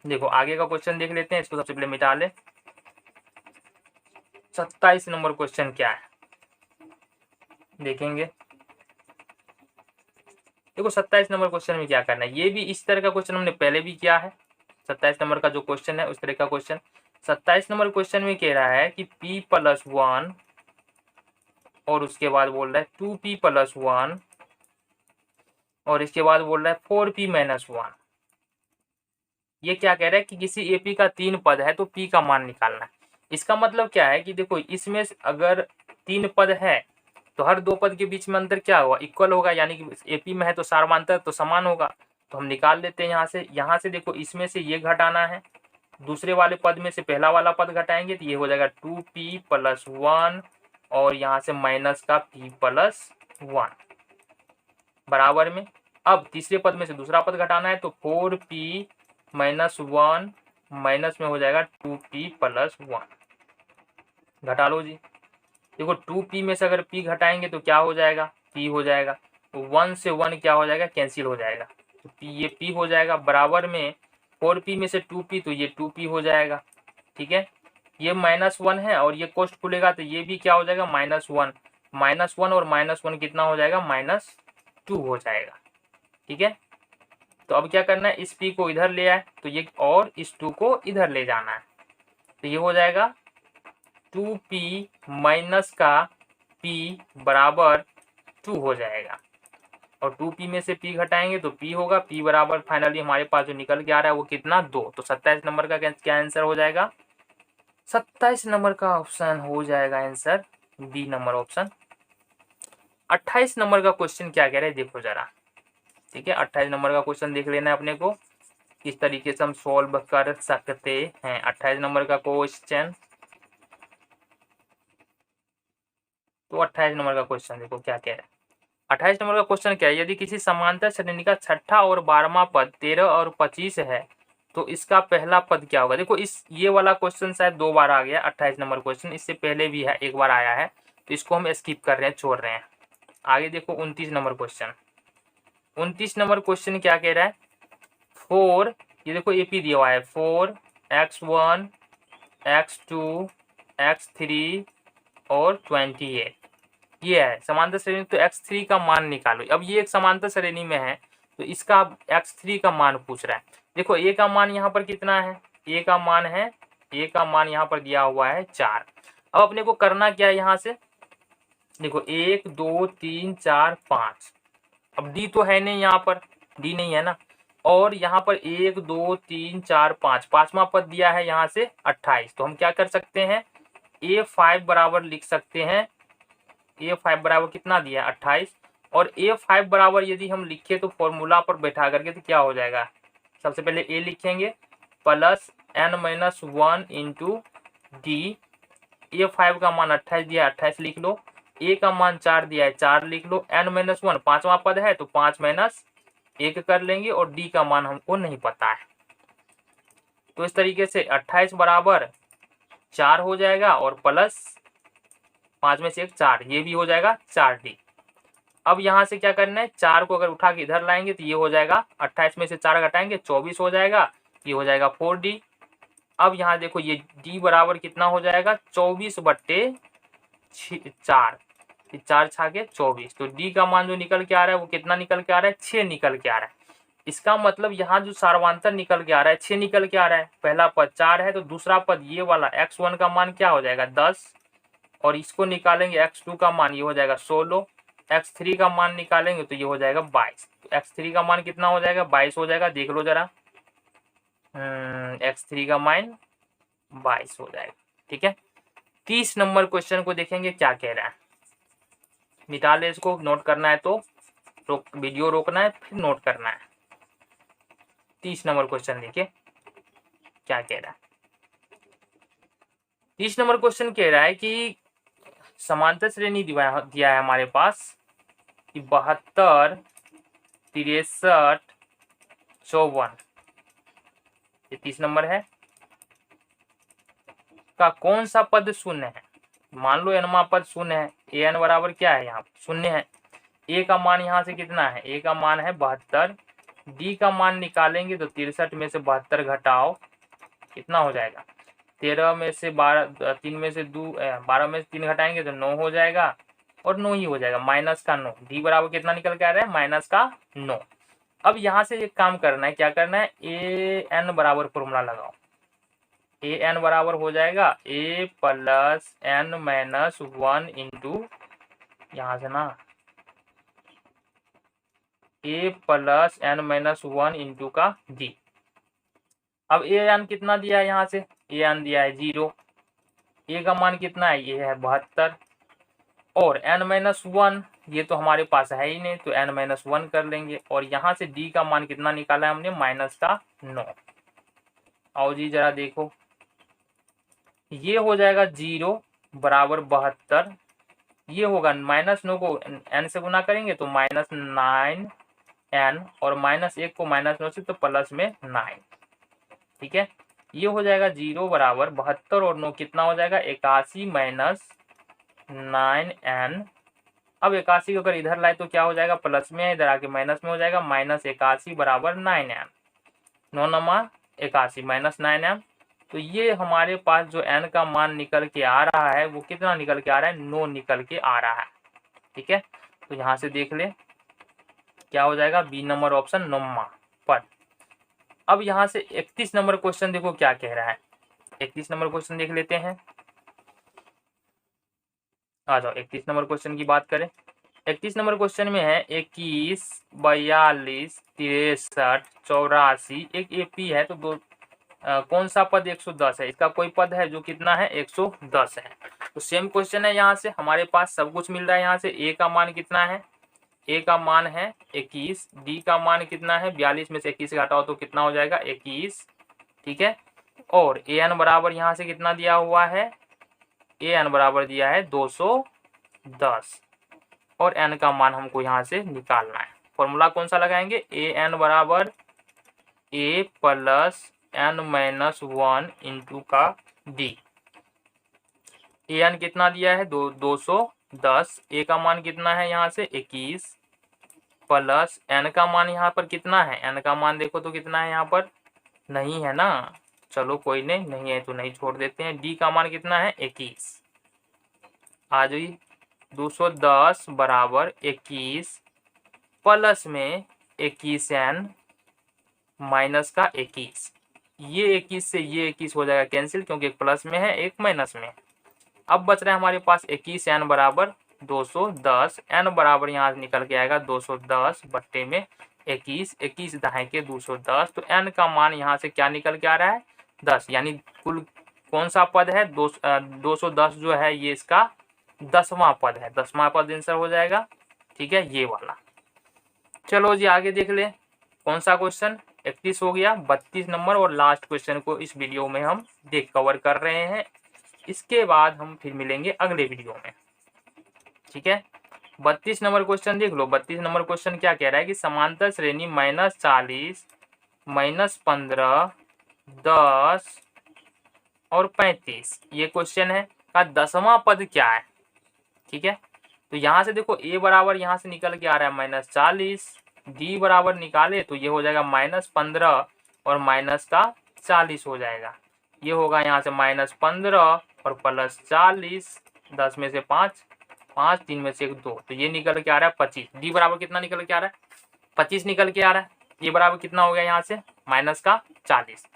देखो आगे का क्वेश्चन देख लेते हैं, इसको सबसे पहले मिटा ले। 27 नंबर क्वेश्चन क्या है देखेंगे। देखो 27 नंबर क्वेश्चन में क्या करना है, ये भी इस तरह का क्वेश्चन हमने पहले भी किया है। 27 नंबर का जो क्वेश्चन है उस तरह का क्वेश्चन। 27 नंबर क्वेश्चन में कह रहा है कि p + 1 और उसके बाद बोल रहा है 2p + 1 और इसके बाद बोल रहा है 4p - 1। ये क्या कह रहा है कि किसी एपी का 3 पद है तो p का मान निकालना है। इसका मतलब क्या है कि देखो इसमें अगर 3 पद है तो हर 2 पद के बीच में अंतर क्या होगा, इक्वल होगा, यानी कि एपी में है तो सारमांतर तो समान होगा। तो हम निकाल लेते हैं यहाँ से देखो इसमें से ये घटाना है, दूसरे वाले पद में से पहला वाला पद घटाएंगे तो ये हो जाएगा 2p + 1 और यहाँ से माइनस का p + 1 बराबर में। अब तीसरे पद में से दूसरा पद घटाना है तो 4p - 1 माइनस में हो जाएगा 2p + 1। घटा लो जी। देखो 2p में से अगर p घटाएंगे तो क्या हो जाएगा, p हो जाएगा। तो 1 से 1 क्या हो जाएगा, कैंसिल हो जाएगा। तो p ये p हो जाएगा बराबर में 4p में से 2p तो ये 2p हो जाएगा। ठीक है, ये -1 है और ये कोष्ठ खुलेगा तो ये भी क्या हो जाएगा -1, -1 और -1 कितना हो जाएगा -2 हो जाएगा। ठीक है, तो अब क्या करना है, इस p को इधर ले आए तो ये, और इस 2 को इधर ले जाना है तो ये हो जाएगा 2p माइनस का p बराबर 2 हो जाएगा। और 2p में से p घटाएंगे तो p होगा, p बराबर फाइनली हमारे पास जो निकल के आ रहा है वो कितना 2। तो 27 नंबर का क्या आंसर हो जाएगा, 27 नंबर का ऑप्शन हो जाएगा answer B number option. 28 number का क्वेश्चन क्या कह रहा है देखो जरा। ठीक है, 28 नंबर का क्वेश्चन देख लेना है अपने को, किस तरीके से हम सॉल्व कर सकते हैं 28 नंबर का क्वेश्चन। तो 28 नंबर का क्वेश्चन देखो क्या कह रहा है। 28 नंबर का क्वेश्चन क्या है, यदि किसी समांतर श्रेणी का छठा और 12वां पद 13 और 25 है तो इसका पहला पद क्या होगा। देखो ये वाला क्वेश्चन शायद 2 बार आ गया 28 नंबर क्वेश्चन, इससे पहले भी है 1 बार आया है, तो इसको हम स्किप कर रहे हैं, छोड़ रहे हैं। आगे देखो 29 नंबर क्वेश्चन। 29 नंबर क्वेश्चन क्या कह रहा है, 4, ये देखो एपी दिया हुआ है 4x1 x2 x3 और 28, ये है समांतर श्रेणी। तो x3 का मान निकालो। अब ये एक समांतर श्रेणी में है तो इसका x3 का मान पूछ रहा है। देखो a का मान यहाँ पर कितना है, a का मान यहाँ पर दिया हुआ है 4। अब अपने को करना क्या है, यहाँ से देखो 1 2 3 4 5। अब d तो है नहीं, यहाँ पर d नहीं है ना, और यहाँ पर 1 2 3 4 5, पांचवा पद दिया है यहाँ से 28। तो हम क्या कर सकते हैं, a5 बराबर लिख सकते हैं A5 बराबर कितना दिया है 28, और A5 बराबर यदि हम लिखे तो फॉर्मूला पर बैठा करके तो क्या हो जाएगा, सबसे पहले A लिखेंगे plus n-1 into D. A5 का मान 28 दिया है 28 लिख लो, A का मान 4 दिया है 4 लिख लो, n-1 पांचवा पद है तो 5 माइनस 1 कर लेंगे, और D का मान हमको नहीं पता है। तो इस तरीके से 28 बराबर 4 हो जाएगा और प्लस 5 में से 1 4, ये भी हो जाएगा 4D। अब यहाँ से क्या करना है, 4 को अगर उठा के इधर लाएंगे तो ये हो जाएगा 28 में से 4 घटाएंगे 24 हो जाएगा, ये हो जाएगा 4D। अब यहाँ देखो ये D बराबर कितना हो जाएगा 24/4, 4 छाके 24, तो D का मान जो निकल के आ रहा है वो कितना निकल के आ रहा है 6 निकल के आ रहा है। इसका मतलब यहाँ जो सार्वधातुक निकल के आ रहा है 6 निकल के आ रहा है। पहला पद 4 है तो दूसरा पद ये वाला x1 का मान क्या हो जाएगा 10, और इसको निकालेंगे x2 का मान ये हो जाएगा 16, x3 का मान निकालेंगे तो ये हो जाएगा 22। तो x3 का मान कितना हो जाएगा 22 हो जाएगा, देख लो जरा, x3 का मान 22 हो जाएगा। ठीक है, 30 नंबर क्वेश्चन को देखेंगे क्या कह रहा है, मिटा ले इसको, नोट करना है तो वीडियो रोकना है फिर नोट करना है। 30 नंबर क्वेश्चन देखिए क्या कह रहा है। 30 नंबर क्वेश्चन कह रहा है कि समांतर श्रेणी दिया है हमारे पास कि 72, 63, 54, ये 30 नंबर है का कौन सा पद शून्य है। मान लो nवां पद शून्य है, an बराबर क्या है यहाँ शून्य है, a का मान यहाँ से कितना है, a का मान है 72, d का मान निकालेंगे तो 63 में से 72 घटाओ कितना हो जाएगा 13 में से 12, 3 में से 2, 12 में से 3 घटाएंगे तो 9 हो जाएगा, और 9 ही हो जाएगा माइनस का 9, d बराबर कितना निकल के आ रहा है माइनस का 9। अब यहाँ से एक काम करना है, क्या करना है, an बराबर फॉर्मूला लगाओ, an बराबर हो जाएगा a प्लस n-1 इंटू यहाँ से ना a प्लस n-1 इंटू का d। अब an कितना दिया है, यहाँ से an दिया है 0, a का मान कितना है ये है 72, और n-1 ये तो हमारे पास है ही नहीं तो n-1 कर लेंगे, और यहाँ से d का मान कितना निकाला है हमने माइनस का 9। आओ जी जरा देखो, ये हो जाएगा 0 बराबर 72, ये होगा माइनस 9 को n से गुना करेंगे तो -9n, और -1 को -9 से तो प्लस में 9। ठीक है, ये हो जाएगा 0 बराबर 72 और 9 कितना हो जाएगा 81 माइनस 9n। अब 81 को अगर इधर लाए तो क्या हो जाएगा प्लस में, इधर आके माइनस में हो जाएगा, -81 बराबर 9n, 9 81 माइनस 9n। तो ये हमारे पास जो n का मान निकल के आ रहा है वो कितना निकल के आ रहा है 9 निकल के आ रहा है। ठीक है, तो यहाँ से देख ले क्या हो जाएगा बी नंबर ऑप्शन 9वां पद। अब यहाँ से 31 नंबर क्वेश्चन देखो क्या कह रहा है, 31 नंबर क्वेश्चन देख लेते हैं। आ जाओ 31 नंबर क्वेश्चन की बात करें। 31 नंबर क्वेश्चन में है 21, 42, 63, 84, एक एपी है तो कौन सा पद 110 है, इसका कोई पद है जो कितना है 110 है। तो सेम क्वेश्चन है, यहाँ से हमारे पास सब कुछ मिल रहा है। यहाँ से a का मान कितना है, a का मान है 21, d का मान कितना है 42 में से 21 घटाओ तो कितना हो जाएगा 21। ठीक है, और an बराबर यहाँ से कितना दिया हुआ है, an बराबर दिया है 210, और n का मान हमको यहाँ से निकालना है। फॉर्मूला कौन सा लगाएंगे, an बराबर a प्लस n-1 इंटू का d। an कितना दिया है 210, a का मान कितना है यहाँ से 21, प्लस n का मान यहाँ पर कितना है, n का मान देखो तो कितना है यहाँ पर नहीं है ना, चलो कोई नहीं है तो नहीं छोड़ देते हैं। d का मान कितना है 21, आ जाइए 210 बराबर 21 प्लस में 21n माइनस का 21, ये 21 से ये 21 हो जाएगा कैंसिल क्योंकि एक प्लस में है एक माइनस में। अब बच रहा है हमारे पास 21n बराबर 210, n बराबर यहाँ से निकल के आएगा 210 बट्टे में 21, 21 दहाई के 210, तो n का मान यहाँ से क्या निकल के आ रहा है 10, यानी कुल कौन सा पद है 210 जो है ये इसका 10वां पद है, 10वां पद आंसर हो जाएगा। ठीक है, ये वाला। चलो जी आगे देख ले, कौन सा क्वेश्चन। 31 हो गया, 32 नंबर और लास्ट क्वेश्चन को इस वीडियो में हम कवर कर रहे हैं। इसके बाद हम फिर मिलेंगे अगले वीडियो में। ठीक है, 32 नंबर क्वेश्चन देख लो। 32 नंबर क्वेश्चन क्या कह रहा है कि समांतर श्रेणी -40, -15, 10 और 35, ये क्वेश्चन है का 10वां पद क्या है। ठीक है, तो यहाँ से देखो a बराबर यहाँ से निकल के आ रहा है -40, d बराबर निकाले तो ये हो जाएगा -15 और -40 हो जाएगा। ये होगा यहाँ से -15 और +40, 10 में से 5, 5 3 में से 1 2, तो ये निकल के आ रहा है 25। डी बराबर कितना निकल के आ रहा है, 25 निकल के आ रहा है। ये बराबर कितना हो गया यहाँ से -40।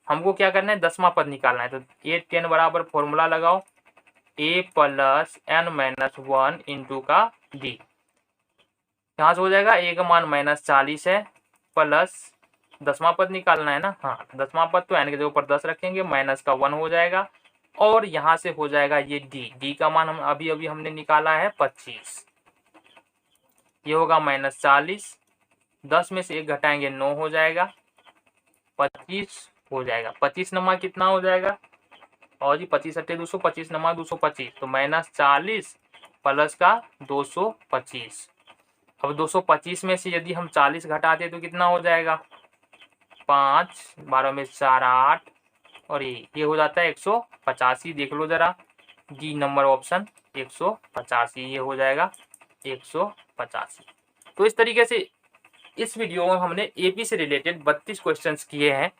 हमको क्या करना है, 10वां पद निकालना है। तो A10 बराबर फॉर्मूला लगाओ, a + n-1 इंटू का d। यहाँ से हो जाएगा a का मान -40 है, प्लस 10वां पद निकालना है ना। हाँ, 10वां पद तो n के ऊपर 10 रखेंगे, -1 हो जाएगा और यहाँ से हो जाएगा ये d का मान हम अभी हमने निकाला है 25। ये होगा -40, 10 में से 1 घटाएंगे 9 हो जाएगा, 25 हो जाएगा। 25 नमा कितना हो जाएगा, और जी 25 × 200, 25 नमा 225, तो -40 प्लस का 225। अब 225 में से यदि हम 40 घटाते तो कितना हो जाएगा, 5, 12 में 4 8 और ये हो जाता है 185। देख लो जरा, डी नंबर ऑप्शन 185, ये हो जाएगा 185। तो इस तरीके से इस वीडियो में हमने एपी से रिलेटेड 32 क्वेश्चंस किए हैं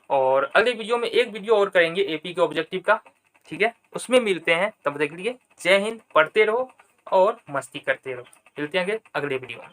और अगले वीडियो में एक वीडियो और करेंगे एपी के ऑब्जेक्टिव का। ठीक है, उसमें मिलते हैं, तब देख लीजिए। जय हिंद, पढ़ते रहो और मस्ती करते रहो। मिलते हैं अगले वीडियो में।